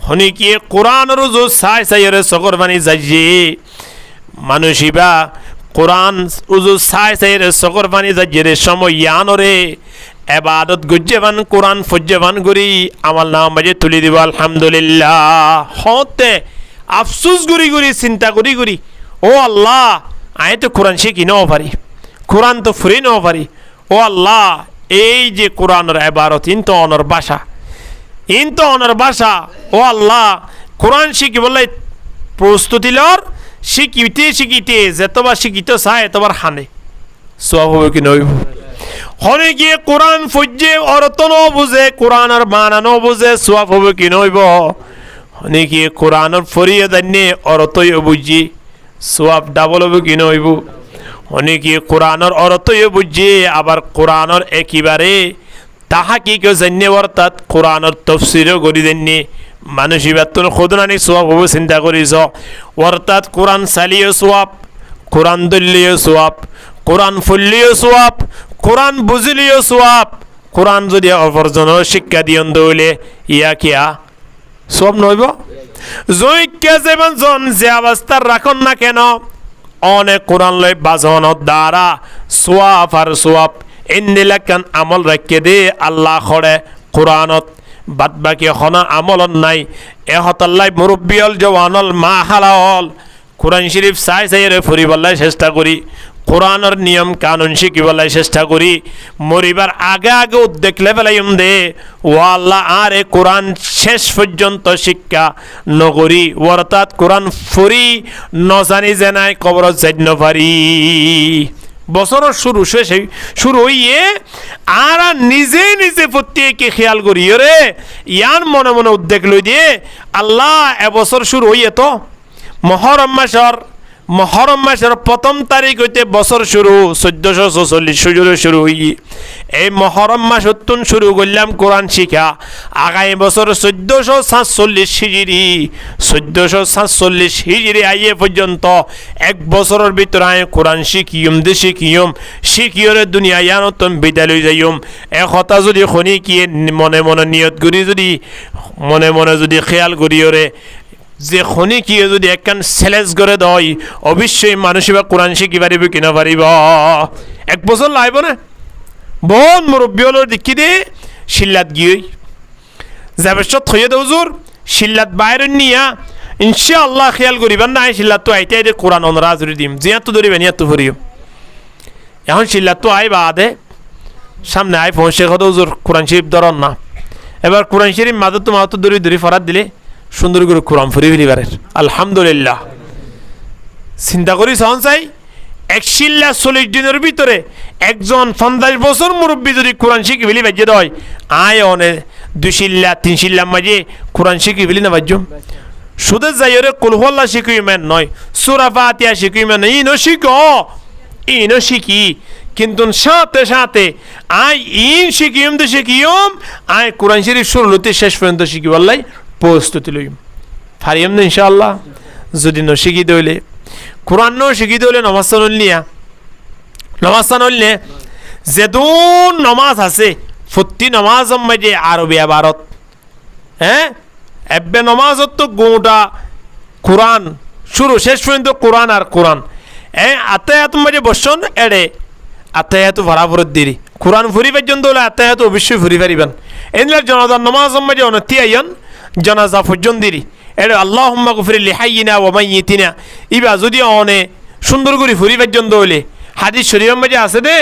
হনি কি কোরআনর যে চাই চাইরে চকর বানি যাইছে মানুষিবা কোরআন উজু চাই চাইরে চকর বানি যাইরে সময় ইয়ানরে এবাদত গজ্জেবান কোরআন ফজ্জেবান করি আমার নাম বাজে তুলি দিব। আলহামদুলিল্লাহ। হতে আফসুস গুড়ি গুড়ি চিন্তা করি করি ও আল্লাহ আয় তো কোরআন শিখি নাও পারি, কোরআন তো ফুরি নাও পারি। ও আল্লাহ এই যে কোরআনের এবারত ইনতো অনর ভাষা ও আল্লাহ কোরআন শিখি বললে প্রস্তুতি লর শিখিতে শিখিতে যেতবার শিখিতে চায় এতবার হানে সব হবে কি নইব। হনে গিয়ে কোরআন ফজ্জে অর্থ ন বুঝে কোরআনের মানা ন বুঝে সোয়াব হবে কি নইব। হনে গিয়ে কোরআনের ফরিয়ে দান্যে অর্থই বুঝি সোয়াব ডাবল হবে কি নইব। অনেকে কোরআনের অর্থই বুঝছে আবার কোরআনের একেবারে তাহা কি কেউ জানে অর্থাৎ কোরআনের তফসিরও করি দেননি মানুষ এবার তোর খোদনানি সোয়াব হবে চিন্তা করিস। অর্থাৎ কোরআন চালিও সোয়াব, কোরআন দলিও সোয়াব, কোরআন ফুললিও সোয়াব, কোরআন বুঝলিও সোয়াব। কোরআন যদি অপরজনের শিক্ষা দিয়ন দৌলে ইয়া কিয়া সব নইব। জৈক্যা যেমন জন যে অবস্থার রাখন না কেন অনেক কোরআন লই বাজনের দ্বারা সোয়াব আর সোয়াব ইন্দিলাকান আমল রাখে দে আল্লাহ খড়ে কোরআনত বাদ বাকি হনা আমলত নাই। এহতাল্লাই মুরব্বিয়ল জওয়ানল মা হালাল কোরআন শরীফ চাই চাইরে ফুরিবলাই চেষ্টা করি, কোরআনের নিয়ম কানুন শিখিবলাই চেষ্টা করি। মরিবার আগে আগে উদ্বেগ লেবেলাইম দে ও আল্লাহ আর এ কোরআন শেষ পর্যন্ত শিক্ষা নগরী অর্থাৎ কোরআন ফুরি নজানি জেনাই কবরত যাইন পারি। বছরের শুরু হইয়ে আর নিজে নিজে প্রত্যেকে খেয়াল করি রে ইয়ান মনে মনে উদ্বেগ লই দিয়ে আল্লাহ এবছর শুরু হইয়ে তো মহরম মাসর মহরম মাসের প্রথম তারিখ হইতে বছর শুরু 1446 শুরু হই এই মহরম মাস উত্তন শুরু করলাম কোরআন শিখা আগামী বছর 1447 হিজরি 1447 হিজরি আইয়ে পর্যন্ত এক বছরের ভিতরে আয় কোরআন শিখিয়রে দুনিয়া নতুন বিদ্যালয় যাইম এক হতা যদি শুনি কি মনে মনে নিয়ত করি যদি মনে মনে যদি খেয়াল করিওরে যে খনি কি যদি একখান চ্যালেঞ্জ করে দয় অবশ্যই মানুষ বা কোরআন শিখি পারিব কিনা পারিব এক বছর লাইব না বোন মুরব্বী হলো দেখি দে শিল্লাত গিয়ে যাবে থইয়ে দে হুজুর শিল্লাত বাইরে নিয়া ইনশাআল্লাহ খেয়াল করিবেন না শিল্লাত তো আইতে আইতে কোরআন অনরা জুড়ি দিম জিয়া তো ধরিবেন ইয়া তো ভরিও এখন শিল্লাত তো আই বাদে সামনে আই পৌঁছে কত হুজুর কোরআন শরীফ ধরন না এবার কোরআন শরীফ মাদত তো মাদত ধরি ফরাত দিলে সুন্দর করে কোরআন ফুরি ফেলিবারের আলহামদুলিল্লাহ চিন্তা করি সহন চাই 140 দিনের ভিতরে একজন 50 বছর মুরব্বী যদি কোরআন শিখি ফেলি বাজ্য দেয় আয় অনে 2 শিল্লা 3 শিল্লা মাঝে কোরআন শিখি ফেলি না বাজ্য শুধু যাইরে কুলহল্লা শিখিমেন নয় সূরা ফাতিহা শিখিমেন ইনো শিখি কিন্তু সাথে সাথে আয় ইন শিখিম তো শিখিম আয় কোরআন শরীফ শুরুতে শেষ পর্যন্ত শিখি বললাই প্রস্তুতি লইম ফারিয়াম না ইনশাআল্লাহ যদি ন শিখি দইলে কোরআন ন শিখি দইলে নমাজ নলিয়ে যেদুন নমাজ আছে প্রতি নমাজ মাঝে আরবি আবারত হ্যাঁ এব্বে নমাজত তো গোটা কোরআন শুরু শেষ পর্যন্ত কোরআন আর কোরআন আতায়াত মাঝে বসন এড়ে আতায়াত ভরাভরত দিরি কোরআন ফুরি পর্যন্ত হলে আতায়াত অবশ্যই ফুরি পারিবেন এনলার জনাজার নমাজ মাঝে অনতি আইয়ন জানাজা পর্যন্ত দিরি এটা আল্লাহুম্মা গফির লিহাইয়িনা ওয়া মাইয়িতিনা ইবা যদি অনে সুন্দর করে ফুরি পর্যন্ত হইলে হাদিস শরীফের মধ্যে আছে দে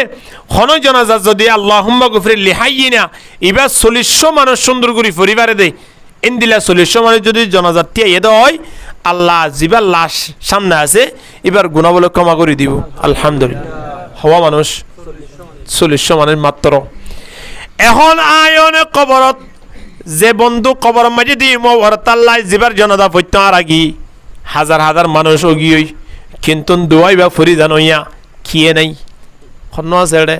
খন জানাজা যদি আল্লাহুম্মা গফির লিহাইয়িনা ইবা 40 মানুষ সুন্দর করে পরিবারে দে ইনদিলা 40 মানুষ যদি জানাজা তিয়াই দেয় আল্লাহ জিবার লাশ সামনে আছে এবার গুনাহ বলে ক্ষমা করে দিব আলহামদুলিল্লাহ হওয়া মানুষ 40 মানুষ মাত্র এখন আয়নে কবরত যে বন্ধু কবর মাঝে দিয়ে মরতাল্লাহ জিবার জনতা পড়তে আর আগি হাজার হাজার মানুষ অগিয়ে কিন্তু দোয়াই বা ফরি জানইয়া খিয়ে নাই খন্ন আছে এড়ে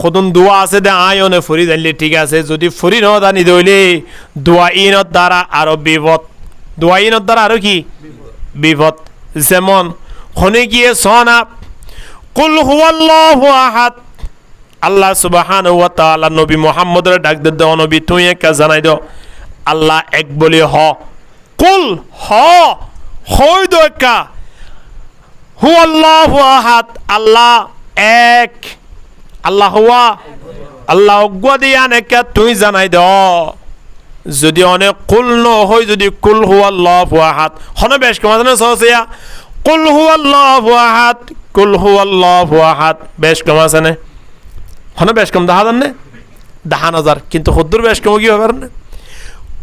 সদন দোয়া আছে দে আয়নে ফরি জানলে ঠিক আছে যদি ফরি ন জানি দইলে দোয়া ইনত দ্বারা আরো বিপদ দোয়া ইনত দ্বারা আরো কি বিপদ যেমন খনে গিয়ে সনা কুল হুয়াল্লাহু আহাদ আল্লাহ সুবহানাহু ওয়া তাআলা নবী মুহাম্মদের ডাক দে দাও নবী তুই একা জানাই দাও আল্লাহ এক বলি হ কুল হই দো একা হুয়াল্লাহু আহাদ আল্লাহ এক আল্লাহ হুয়া আল্লাহ অজ্ঞা দিয়ান একা তুই জানাই দাও যদি অনেক কুল ন হয় যদি কুল হুয়াল্লাহু আহাদ হনে বেশ কমানে সহসিয়া কুল হুয়াল্লাহু আহাদ বেশ কমাছানে হনে বেশ কম দেখা জানে দেখা নজার কিন্তু সদ্দুর বেশ কম কি হবে না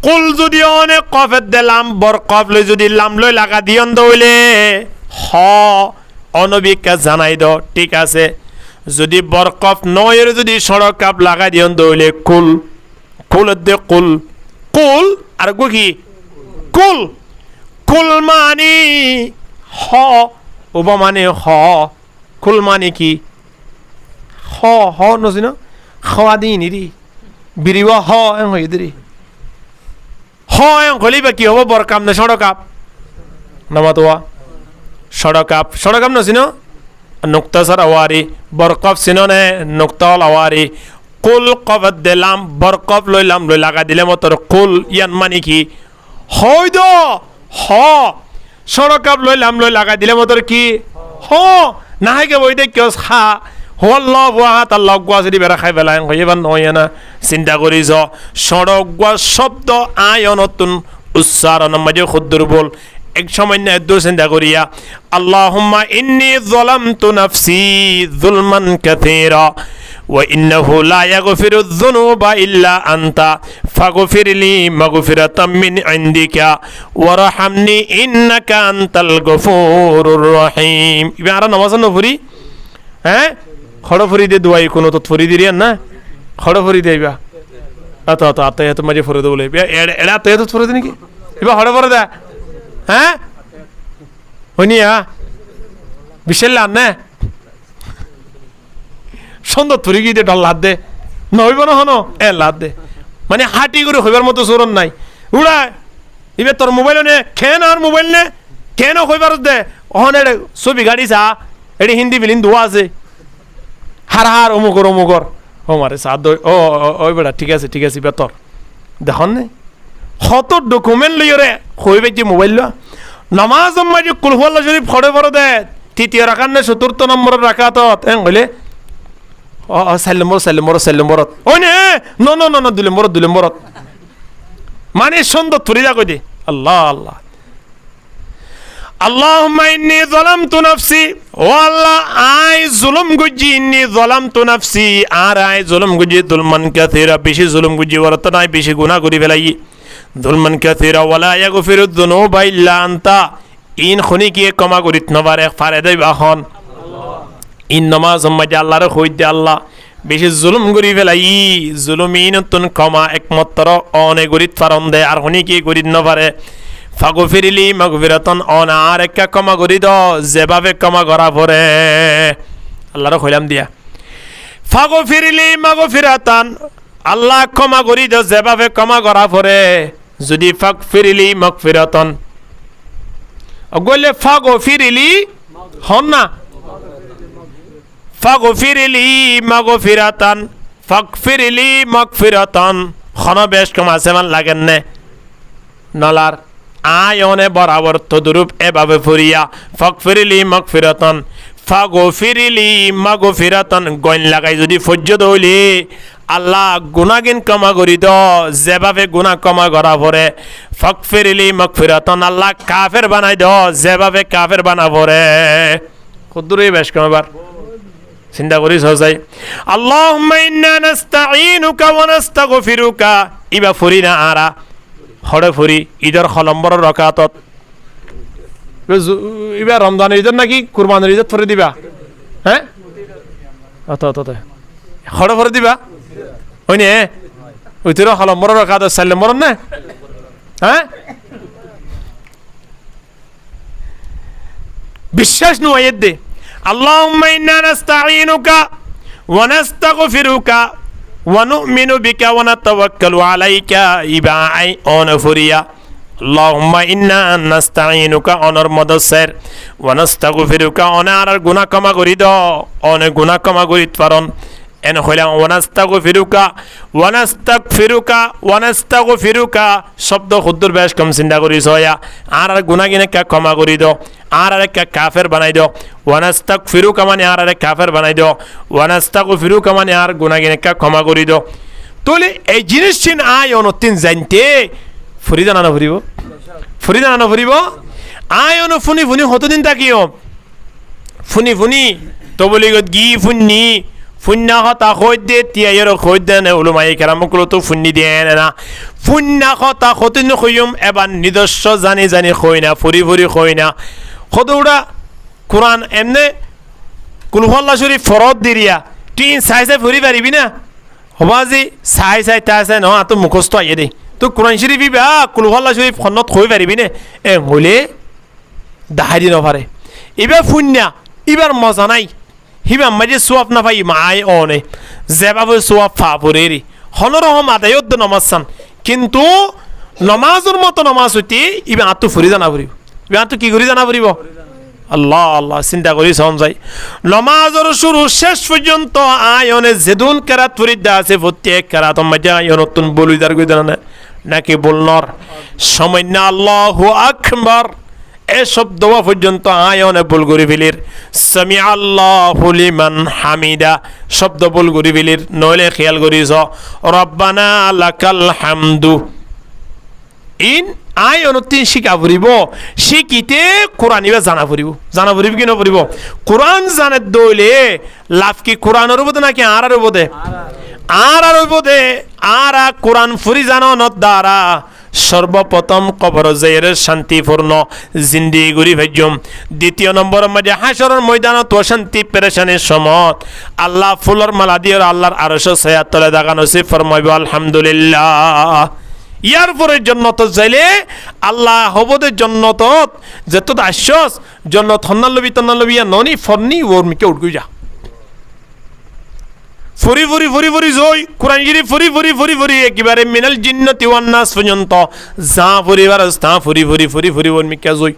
কুল যদি অনেক কফের দিলাম বর কফ লই যদি লাম লই লাগা দিয়ন দইলে হ অনবিকা জানাই দাও ঠিক আছে যদি বর কফ নয়ের যদি সড়ক কাপ লাগা দিয়ন দইলে কুল দে কুল আর কি কুল মানে হ ওবা মানে হ কুল মানে কি হ নজি ন খাওয়া দিই নিরি বিরিবা হ এং হয়ে দিরি হ এং হলি বা কি হব বরকাপ না সড়কাপ নামাতোয়া সড়কাপ নছি ন নুক্তাসার আওয়ারি বরকপ চিন নে নুক্তাল আওয়ারি কুল কফত দিলাম বরকপ লইলাম লই লাগা দিলে মতর কুল ইয়ান মানে কি হয় দ হ সড়কাপ লইলাম লই লাগা দিলে মতর কি হ নাহাইকে বই দে কিয় খা আল্লাহু আহাদ আল্লাহ গুয়া যদি বেড়া খাই পেলায় এবার নয় না চিন্তা করিছ সড়ক গুয়া শব্দ আয়নতুন উচ্চারণ মাঝে খুদ্দুর বল এক সময় না এত চিন্তা করিয়া আল্লাহুম্মা ইন্নী যালামতু নাফসি যুলমান কাসীরা ওয়া ইন্নাহু লা ইয়াগফিরু যুনুবা ইল্লা আনতা ফাগফিরলি মাগফিরাতাম মিন ইনদিকা ওয়ারহামনি ইন্নাকা আনতাল গফুরুর রহিম ইবারা নামাজ নফরি হ্যাঁ খড়ফরি দে দুয়াই কোনো তো ফরি দিরিয়ান না খড়ফরি দেইবা আত মাঝে ফরে দে বলে এড়া তো ফরে দে নাকি এবার খড়ফরে দে হ্যাঁ হইনিয়া বিশের লাদ নে সুন্দর তুরি গিয়ে ডল লাদ দে নহইব না হনো লাদ দে মানে হাঁটি করে হইবার মতো চোরন নাই উড়ায় এবার তোর মোবাইল নে খেয়ে আর মোবাইল নে কেন হইবার দে অহন এড়ে ছবি গাড়ি চা এটি হিন্দি ফিলিম ধোয়া আছে হার অমুকর ও মারে চা দই ওই বেটা ঠিক আছে বেতর দেখুন নে কত ডকুমেন্ট লই রে হই বেটি মোবাইল ল নামাজ মাঝে কুলহুয়াল্লাহ শরীফ ফড়ে দে তৃতীয় রাখার নে চতুর্থ নম্বরের রাখাতত হইলে সাল্লম্বরত ওই নে ন দুই নম্বরত মানে সুন্দর তুরি যা কই দে আল্লাহ আল্লাহ আল্লাহুম্মা ইন্নী যালামতু নাফসি ও আল্লাহ আই জুলুম গুজি ইন্নী যালামতু নাফসি আর আই জুলুম গুজি যুলমান কাসীরা বেশি জুলুম গুজি ওরত নাই বেশি গুনাহ করি ফেলাই যুলমান কাসীরা ওয়ালা ইয়াগফিরু যুনুবা ইল্লা আনতা ইন খুনি কি ক্ষমা করিত নবারে ফারে দেই বাহন ইন নামাজ মাঝে আল্লাহর কই দে আল্লাহ বেশি জুলুম করি ফেলাই জুলুমিনতুন ক্ষমা একমাত্র অনে গরিত ফারন দে আর খুনি কি করিত নবারে ফাগফিরলি মাগফিরাতান অন আর একটা ক্ষমা করি দ যেভাবে ক্ষমা করা পরে আল্লাহর কইলাম দিয়া ফাগফিরলি মাগফিরাতান আল্লাহ ক্ষমা করি দ যেভাবে ক্ষমা করা পরে যদি ফাগফিরলি মাগফিরাতান অগলে ফাগফিরলি হন না ফাগফিরলি মাগফিরাতান ফাগফিরলি মাগফিরাতান খন বেশ কম আছে মান লাগেন নে নলার আয়নে বরাবর তদরূপ এভাবে ফুরিয়া ফাগফিরলি মাগফিরাতান ফাগফিরলি মাগফিরাতান গইন লাগাই যদি ফজ্জদ হইলি আল্লাহ গুনাহগিন ক্ষমা করি দ যেভাবে গুনাহ ক্ষমা করা পরে ফাগফিরলি মাগফিরাতান আল্লাহ কাফের বানাই দ যেভাবে কাফের বানা পরে কদ্দুরে বেশ কম এবার চিন্তা করি সজাই আল্লাহুম্মা ইন্না নাস্তাঈনুকা ওয়া নাস্তাগফিরুকা ইবা ফুরি না আরা হরে ফুরি ঈদের খলম্বর রকাতত এবার রমজানের ঈদের নাকি কুরবানের ঈদের ফরে দিবা হ্যাঁ হরে ফরে দিবা ওই নে ওই তোর খলম্বর রকাতত সাল্লাম মরন না হ্যাঁ বিশ্বাস নয় দে আল্লাহুম্মা ইন্না নাস্তাঈনুকা ওয়া নাস্তাগফিরুকা ونؤمن بك ونتوكل عليك إباعي أنفريا اللهم إنا نستعينك أنر مدسر ونستغفرك أنر غنا كما غريد أن غنا كما غريد فرون إن خلا ونستغفرك শব্দ খুদ্দুর বেশ কম চিন্তা করিস হয়া আর গুনাহ কিনে ক্ষমা করি দাও আর একটা কাফের বানাই দাও ওয়ানাস্তাগফিরুকা মানে আর কাফের বানাই দাও ওয়ানাস্তাগফিরুকা মানে আর গুনাহ কিনে ক্ষমা করি দাও তোলে এই জিনিস চিন আয় অনতিন জানতে ফরিদা না ফুরিব আয় অন ফুনি হতদিন তাকিও ফুনি তো বলি গি ফুন্নি ফুন্না কথা খোঁজ দে তিয়াইয়ের খোঁজ দেন উলুমাই কেরামকলো তো ফুন্নি দিয়ে না ফুন্না কথা খতিন খইম এবার নিজস্ব জানি খই না ফুরি খই না খদৌড়া কোরআন এমনে কুলহুয়াল্লাহ শরীফ ফরদ দিরিয়া তুই চাই ফুরি পারিবি না হবাজি চাই তাই ন তো মুখস্থ আইয়ে দে তো কোরআন শরীফ বা কুলহুয়াল্লাহ শরীফ খনত খই পারিবি নে হলে দাহারি নপারে এবার ফুন্না এবার মজা নাই হিবা মাঝে সোয়াব না পাই মায় অনে যেভাবে সোয়াব ফা পড়েরি হনরহম আদায়ত নমাজ কিন্তু নমাজের মতো নমাজ হইতে ইবা আত্ম ফুরি জানা ফুরিব ইবা আত্ম কি করি জানা ফুরিব আল্লাহ চিন্তা করি সম যাই নমাজের শুরু শেষ পর্যন্ত আয়নে যেদুন কেরাত ফুরিদা আছে প্রত্যেক কেরাত মাঝে আয়নতুন বলুইদার কই জানা নাকি বলনর সামান্য আল্লাহু আকবার এ শব্দ পর্যন্ত আয়নে বল করি ফেলির সামি আল্লাহু লিমান হামিদা শব্দ বল করি ফেলির নইলে খেয়াল করিস রব্বানা লাকাল হামদু ইন আয়নতিন শিকা ফুরিব শিকিতে কোরআন ইবা জানা ফুরিব কি নফুরিব কোরআন জানে দইলে লাভ কি কোরআনের উপদে নাকি আর উপদে আর কোরআন ফুরি জানো নত দ্বারা সর্বপ্রথম কবর জয়ের শান্তিপূর্ণ জিন্দিগি গড়ি ভাজ্যম দ্বিতীয় নম্বর মাঝে হাসরের ময়দানত শান্তি পেরেশানির সমত আল্লাহ ফুলর মালা দিয়ে আল্লাহর আরশ ছায়ার তলে দাগানো সে ফরমাইব আলহামদুলিল্লাহ ইয়ার পরে জন্নত চাইলে আল্লাহ হবদের জন্নত যেত আশ্বাস জন্নত হন্নালবি তন্নালবি ননি ফরনি ওর মিকে উঠগুই যা ফুরি ফুরি ফুরি ফুরি জয় কোরআন শরীফ ফুরি ফুরি ফুরি ফুরি একেবারে মিনাল জিন্নাতি ওয়ান নাস পর্যন্ত যা পরিবার তা ফুরি ফুরি ফুরি ফুরি ওর মিকে জয়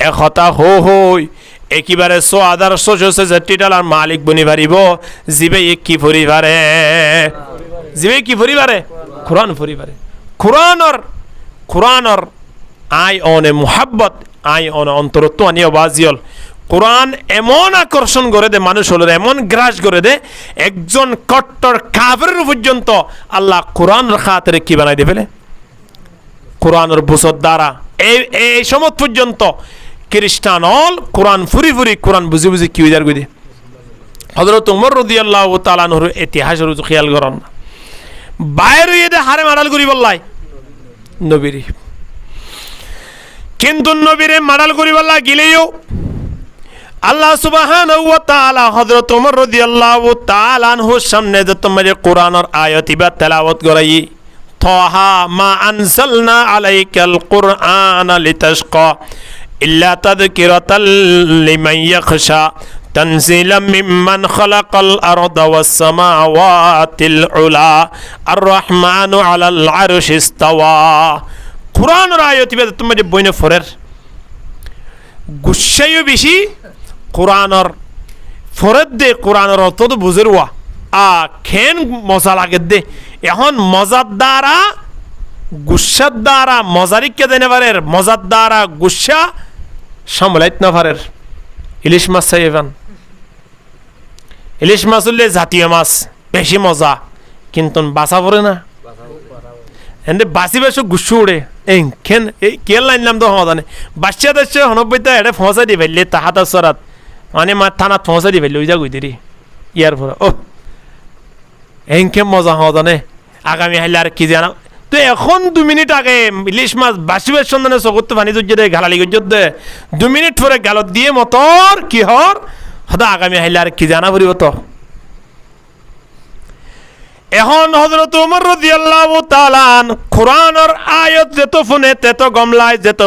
একতা হই একেবারে 1,460 ডলার মালিক বনি পারিব জিবে কি ফুরি পারে জিবে কি ফুরি পারে কোরআন ফুরি পারে কোরআনর আই অনে মুহাব্বত আই অনে অন্তরত্ব আনিও বাজিয়ল কোরআন এমন আকর্ষণ করে দে মানুষ হলো এমন গ্রাস করে দে একজন কট্টর কাফের পর্যন্ত আল্লাহ কোরআনের খাতিরে কি বানাই দে ফেলে কোরআনের বুসত দ্বারা এই সমত পর্যন্ত খ্রিস্টান হল কোরআন ফুরি ফুরি কোরআন বুঝি বুঝি কি হইদার গুদি হযরত ওমর রাদিয়াল্লাহু তাআলা আনহুর ইতিহাসের খেয়াল করেন না বাইরে এদে হারে মারাল করি বললাই নবীরে কিন্তু নবীরে মারাল করি বললা গিলেও আল্লাহ সুবহানাহু ওয়া তাআলা হযরত ওমর রাদিয়াল্লাহু তাআলা আনহুর সামনে যে তোমার কোরআনের আয়াত ইবা তেলাওয়াত করাই তাহা মা আনসালনা আলাইকাল কুরআনা লিতাশকা ইল্লা তাযকিরাতাল লিমান ইয়াখশা تنزيلا ممن خلق الأرض والسماوات العلى الرحمن على العرش استوى قرآن رأيت بيت تمجي بوين فرر গুসাইও বেশি কোরআনের ফরদ দে কোরআনের অর্থ তো বুঝেরওয়া খেন মজা লাগে দে এখন মজার দ্বারা গুসার দ্বারা মজারিককে দেনে পারের মজার দ্বারা গুসা সামলাইত না পারের ইলিশ মাছ চাইবেন ইলিশ মাছ হলে জাতীয় মাছ বেশি মজা কিন্তু বাসা পড়ে না এনে বাসি বেশ গুসু উড়ে এই খেন এই কেল লাইনলাম তো সমাধানে বাচ্চা দেশে হনব্বইটা এটা ফসা দি ফেললে তাহাত সরাত মানে মা থানাত ফসা দি ফেললে ওই যা গুইদেরি ইয়ার পরে ও এনকে মজা সমাধানে আগামী হাইলে আর কি জানা তো এখন 2 মিনিট আগে ইলিশ মাছ বাসি বেশ সন্ধানে চকুত পানি তুই দে ঘালালি গজ্জত দে 2 মিনিট পরে গালত দিয়ে মতর কি হর হদা আগামী হাইলে আর কি জানা পড়িব তো এখন হযরত ওমর রাদিয়াল্লাহু তাআলা কোরআনের আয়াত যেত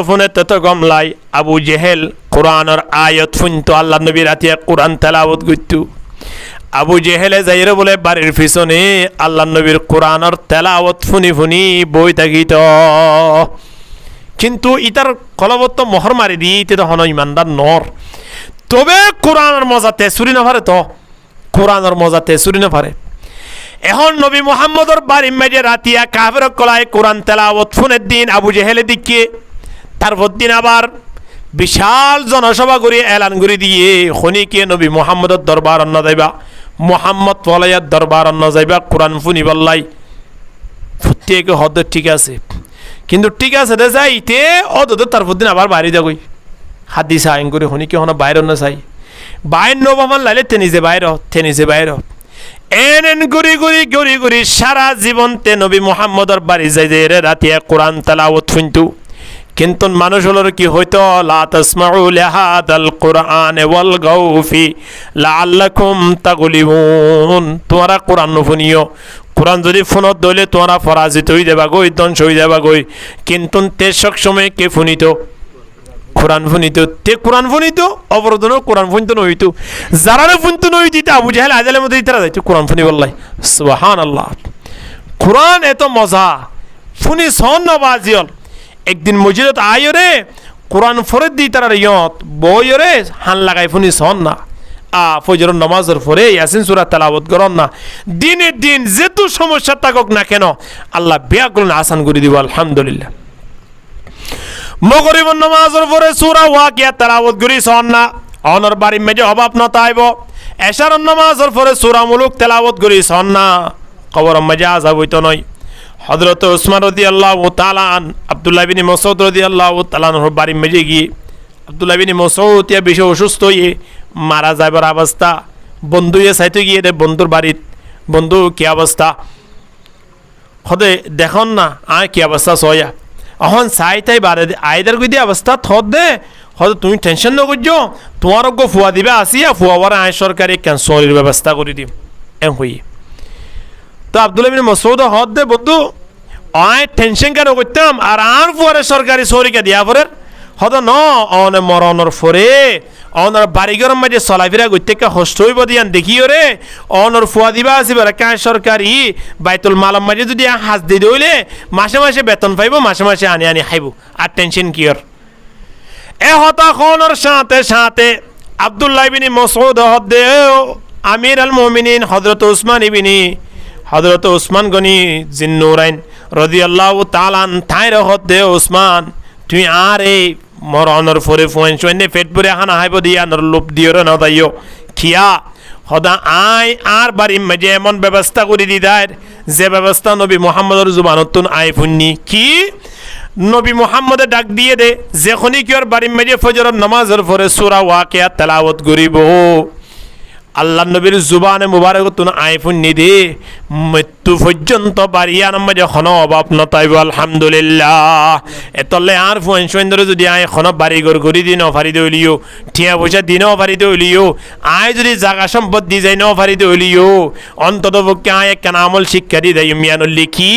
ফোনে তেত গমলাই আবু জেহেল কোরআনের আয়াত শুনতো আল্লাহ নবী রাতে কোরআন তেলাওয়াত করতো আবু জেহেলে যাইরে বলে বাড়ির পিছনে আল্লাহ নবীর কোরআনের তেলাওয়াত শুনি বই থাকিত কিন্তু ইতার কলবত মোহর মারি দিতে তখন ইমানদার নর তবে কোরআনের মজাতে চুরি না পারে তো কোরআনের মজাতে চুরি না পারে এখন নবী মুহাম্মদর বাড়ি মেজে রাতিয়া কাফের কলায় কোরআন তেলাওয়াত শুনের দিন আবু জেহেলে দিকে তারপর দিন আবার বিশাল জনসভা করে এলান করে দিয়ে খনিকে নবী মুহাম্মদর দরবার অন্য যাইবা মুহাম্মদ পলাইয়ার দরবার অন্য যাইবা কোরআন শুনি বললাই ফুটিয়ে হদ ঠিক আছে কিন্তু ঠিক আছে দে যাইতে অদ তারপর দিন আবার বাড়ি যাবই হাদিস আইন করে খনিকে হন বাইরে না চাই বাইর নবামান লাইলে তেনিজে বাইর এন গুড়ি সারা জীবন তে নবী মুহাম্মদর বাড়ি যাই রে রাতে কোরআন তেলাওয়াত শুনতো কিন্তু মানুষ হলোর কি হইতো লা তাসমাউ লিহাদাল কুরআন ওয়াল গাউফি লাআল্লাকুম তাগলিবুন তোমরা কোরআন শুনিও কোরআন যদি ফোনত দইলে তোমরা পরাজিত হই যাবা গই ধ্বংস হই যাবা গই কিন্তু তেসক সময় কে শুনিতো কোরআন শুনিতো তে কোরআন শুনিতো অবরোধন কোরআন শুনতো নইতো যারা শুনতো নইতো তা আবু জাহেল আজালের মধ্যে ইতারা যাইতো কোরআন শুনি বললাই সুবহানাল্লাহ কোরআন এত মজা শুনি সন নবাজিল একদিন মসজিদত আয়রে কোরআন ফরদ দি তার ইয়ত বয়রে হান লাগাই শুনি সন না ফজর নামাজের পরে ইয়াসিন সূরা তেলাওয়াত করন না দিনের দিন যেত সমস্যা থাকুক না কেন আল্লাহ ব্যাকুল আসান করে দিব আলহামদুলিল্লাহ মগরিব নামাজের পরে সূরা ওয়াকিয়া তেলাওয়াত করি সন না অনর বাড়ি মেজে অভাব না তাইব এশার নামাজের পরে সূরা মুলুক তেলাওয়াত করি সন না কবর মেজে আযাব হইতো নয় হযরত উসমান রাদিয়াল্লাহু তাআলা আব্দুল্লাহ ইবনে মাসউদ রাদিয়াল্লাহু তাআলা এর বাড়ি মেজে গিয়ে আব্দুল্লাহ ইবনে মাসউদ ইয়া বেশি অসুস্থ হয়ে মারা যাবার অবস্থা বন্ধু ইয়ে চাইতে গিয়ে রে বন্ধুর বাড়িত বন্ধু কি অবস্থা হদে দেখুন না কি অবস্থা সয়া এখন চাইতাই বাড়ে আইদার কই দিয়ে অবস্থা থদ দে হয়তো তুমি টেনশন না করছো তোমার গো ফুয়া দিবে আসিয়া ফুয়াবার আয় সরকারি ক্যান্সারের ব্যবস্থা করে দিম এম হই তো আব্দুল্লাহ ইবনে মাসউদ হদ দে বন্ধু আয় টেনশন কেন করতাম আর পরে সরকারি সরিকা দিয়া পরে হত ন অনে মরণর ফরে অনর বাড়িঘর মাঝে চলাফেরা করতে হস্ত হইব দিয়ান দেখিও রে অনর ফুয়া দিবা আসিব কা সরকারি বাইতুল মালম মাঝে যদি হাজ দি দইলে মাসে মাসে বেতন পাইব মাসে মাসে আনি আনি খাইব আর টেনশন কিয়র এ হতাশর সাথে সাথে আব্দুল্লাহ ইবনে মাসউদ হদ্দে আমির আল মুমিনিন হযরত উসমান গনি জিন্নুরাইন রাদিয়াল্লাহু তাআলা তাইর হদ্দে উসমান তুই আর এই মরণর ফরে ফোন শোনে পেট ভরে হানা হাইব দিয়া নর লোপ দিও না দাইও খিয়া হদা আয় আর বাড়ি মাঝে এমন ব্যবস্থা করে দিদার যে ব্যবস্থা নবী মুহাম্মদের জুবানতুন আয় ফুন্নি কি নবী মুহাম্মদে ডাক দিয়ে দে যখনই কি ওর বাড়ির মাঝে ফজরের নামাজের পরে সূরা ওয়াকিয়া তেলাওয়াত করিব আল্লাহ নবীর জুবানে মুবারকতুন আইফুন নিদে মৃত্যু পর্যন্ত বাড়িয়ার মাঝে খন অভাব নতাইব আলহামদুলিল্লাহ এতলে আর ফুয়েন সুন্দর যদি আয় খন বাড়িঘর ঘুরি দিন অফারি দলিও ঠিয়া পয়সা দিন অফারি দলিও আয় যদি জাগা সম্পদ দি যাই নফারি দলিও অন্তত পক্ষে আয় একখান আমল শিক্ষা দি দেয় মিয়ানুল লিখি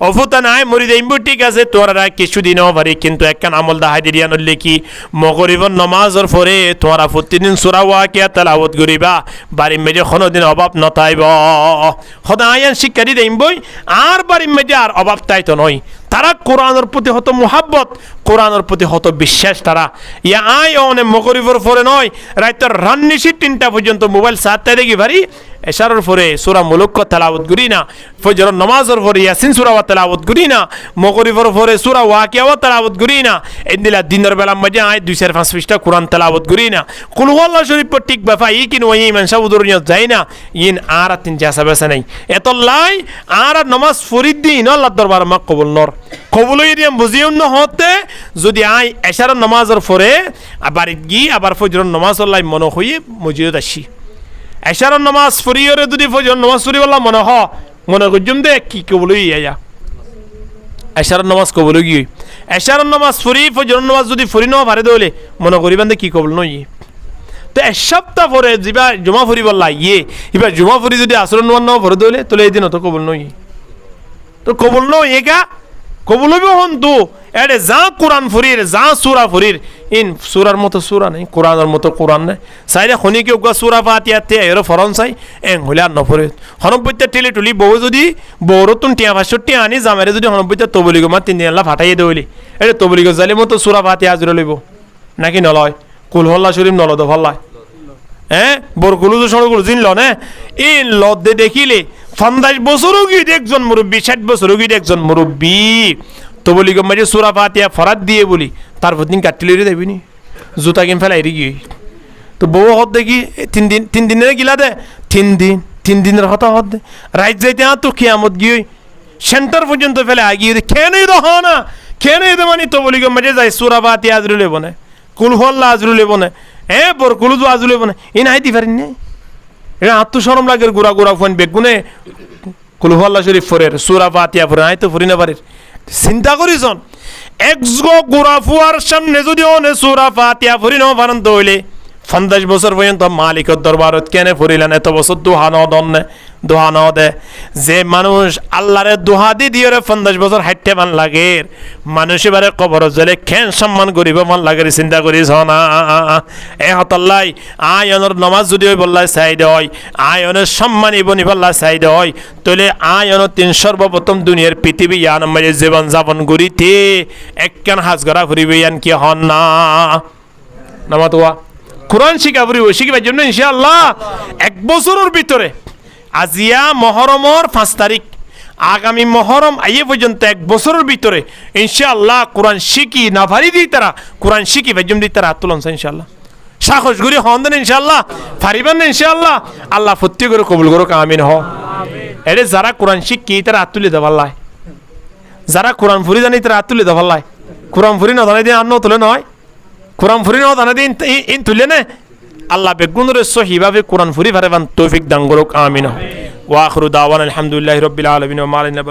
অফুতা নাই মরি দেব ঠিক আছে তোরা কিছু দিন অফারি কিন্তু একখান আমল দাহাই দিয়ানুল লিখি মগরিবর নমাজের পরে তোরা প্রতিদিন সূরা ওয়াকিয়া তেলাওয়াত করিবা বাড়ির মেজে কোনোদিন অভাব নতাইব সদায় আয়ান শিক্ষা দি দেম বই আর বাড়ির মেজে আর অভাব তাইতো নয় তারা কোরআনের প্রতি হতো মুহাব্বত কোরআনের প্রতি হতো বিশ্বাস তারা ইয়া আয় অনেক মগরিবর পরে নয় রাইতের রান্নিশি 3টা পর্যন্ত মোবাইল সাতটায় দেখি ভারি এশারের পরে সূরা মুলক তেলাওয়াত করি না ফজর নামাজের পরে ইয়াসিন সূরা তেলাওয়াত করি না মগরিবর পরে সূরা ওয়াকিয়া তেলাওয়াত করি না এদিলা দিনের বেলা মাঝে আয় 2-5 পৃষ্ঠা কোরআন তেলাওয়াত করি না কুল হুয়াল্লাহ শরীফ ঠিক বাফা ই কিন ওই ইমান সাউদুরিয়ত যায় না ইন আর তিন জাসা বেসা নাই এত লাই আর নামাজ ফরিদ দিন আল্লাহর দরবার মা কবুল নর কবুল দিয়াম বুঝিও না হতে যদি আয় এশারের নামাজের পরে আবার গি আবার ফজরের নামাজ আল্লাহ মনে হয়ে মসজিদে আসি এশারের নামাজ ফরিয়রে যদি ফজর নামাজ পড়ি বললাম মনে করজুম দে কি কবুল ইয়া এশারের নামাজ কবুল গিয়ে এশারের নামাজ ফরি ফজর নামাজ যদি ফরি নেওয়া পারে দলে মনে করিবেন কি কবুল নই তো এক সপ্তাহ পরে যা জমা ফরি বললা এবার জমা ফরি যদি আসর নেওয়া ভরে দলে তোলে এই দিন তো কবুল নই তো কবুল নই একা কবুল হইব হন্তু এডে যা কোরআন ফরির যা সূরা ফরির ইন সূরার মতো সূরা নাই কোরআনের মতো কোরআন নাই সাইরে খনি কি ওগা সূরা ফাতিহাতে এর ফরন চাই এং হইলা নফরে হনবইতে টেলি টুলি বউ যদি বউরতুন টিয়া 65 আনি জামারে যদি হনবইতে তবলিগ মা 3 দিন আল্লাহ ফাটাই দেইলি এডে তবলিগ জালি মতো সূরা ফাতিহা জুড়ে লইব নাকি নলয় কুল হল্লা শরীফ নলদ হল্লায় বরকুলু তো সরকুল জিনল না ইন লদে দেখিলে 50 বছরও কি একজন মুরব্বী 60 বছরও কি একজন মুরব্বী তবলিগ মাঝে সূরা ফাতিহা ফরাত দিয়ে বলি তারপর দিন কাটলে দেবিনি জুতা কিন ফেলাই গিয়ে তো বউ হত দেখি 3 দিনের গিলা দে 3 দিনের হতা হত দে রাইত যাইতে তো কিয়ামত গিয়ে সেন্টার পর্যন্ত ফেলে আগিয়ে খেয়ে তো হ না খেয়ে তো মানে তবলিগ মাঝে যায় সূরা ফাতিহা আজরু লেব না কুল হুয়াল্লাহ আজরু লেব না বরকুলু তো আজরু লেব না ই নাইতে পারেন না এটা আত্মশরম লাগে গুড়া ফোন বেগুনে কুল হুয়াল্লাহ শরীফ ফরের সূরা ফাতিহা ফরে আই তো ফরি না পারে চিন্তা করিছন একজো গুড়া ফুয়ার সামনে যদি অনে সূরা ফাতিহা ফরি না পারেন তো হইলে 50 বছর পর্যন্ত মালিকের দরবারত কেনে ফরিলেন এত বছর দোহা ন দে যে মানুষ আল্লাহরে দোহা দিয়ে 50 বছর হাইটে মান লাগে মানুষ এবারে কবর জলে খেন সম্মান করিব মান লাগে চিন্তা করিস না এ হতাল্লাই আয়নের নামাজ যদি ওই বললাই চাইদ হয় আয়নের সম্মানী বনি বললা চাইদ হয় তাহলে আয়নের 3 সর্বপ্রথম দুনিয়ার পৃথিবী ইয়ান মাঝে জীবন যাপন করিতে একখান হাজ করা ফুরিবে ইয়ান কি হন না নামাতোয়া কোরআন শিখাবরি শিখিবার জন্য ইনশাআল্লাহ 1 বছরের ভিতরে আজিয়া মহরমর 5 তারিখ আগামী মহরম আইয়ে পর্যন্ত 1 বছরের ভিতরে ইনশাআল্লাহ কোরআন শিখি না ভারি দিই তারা কোরআন শিখি বেজম দিই তারা আতুলন ইনশাআল্লাহ সাহস গুরি হন দেন ইনশাআল্লাহ ফারিবান ইনশাআল্লাহ আল্লাহ ফত্তি করে কবুল করুক আমিন হ এরে যারা কোরআন শিখি তারা আতুলে দেবাল্লাহ যারা কোরআন ফুরি জানি তারা আতুলে দেবাল্লাহ কোরআন ফুরি না জানাই দিন আর নতুলে নয় কোরআন ফুরি না জানাই দিন ইন তুলে নে আল্লাহ বেগুনরে সহিভাবে কোরআন ফুরি ফারেবান তৌফিক দান করুক আমিন ওয়া আখিরু দাওয়ানা আলহামদুলিল্লাহি রাব্বিল আলামিন ওয়া মা আলাইনা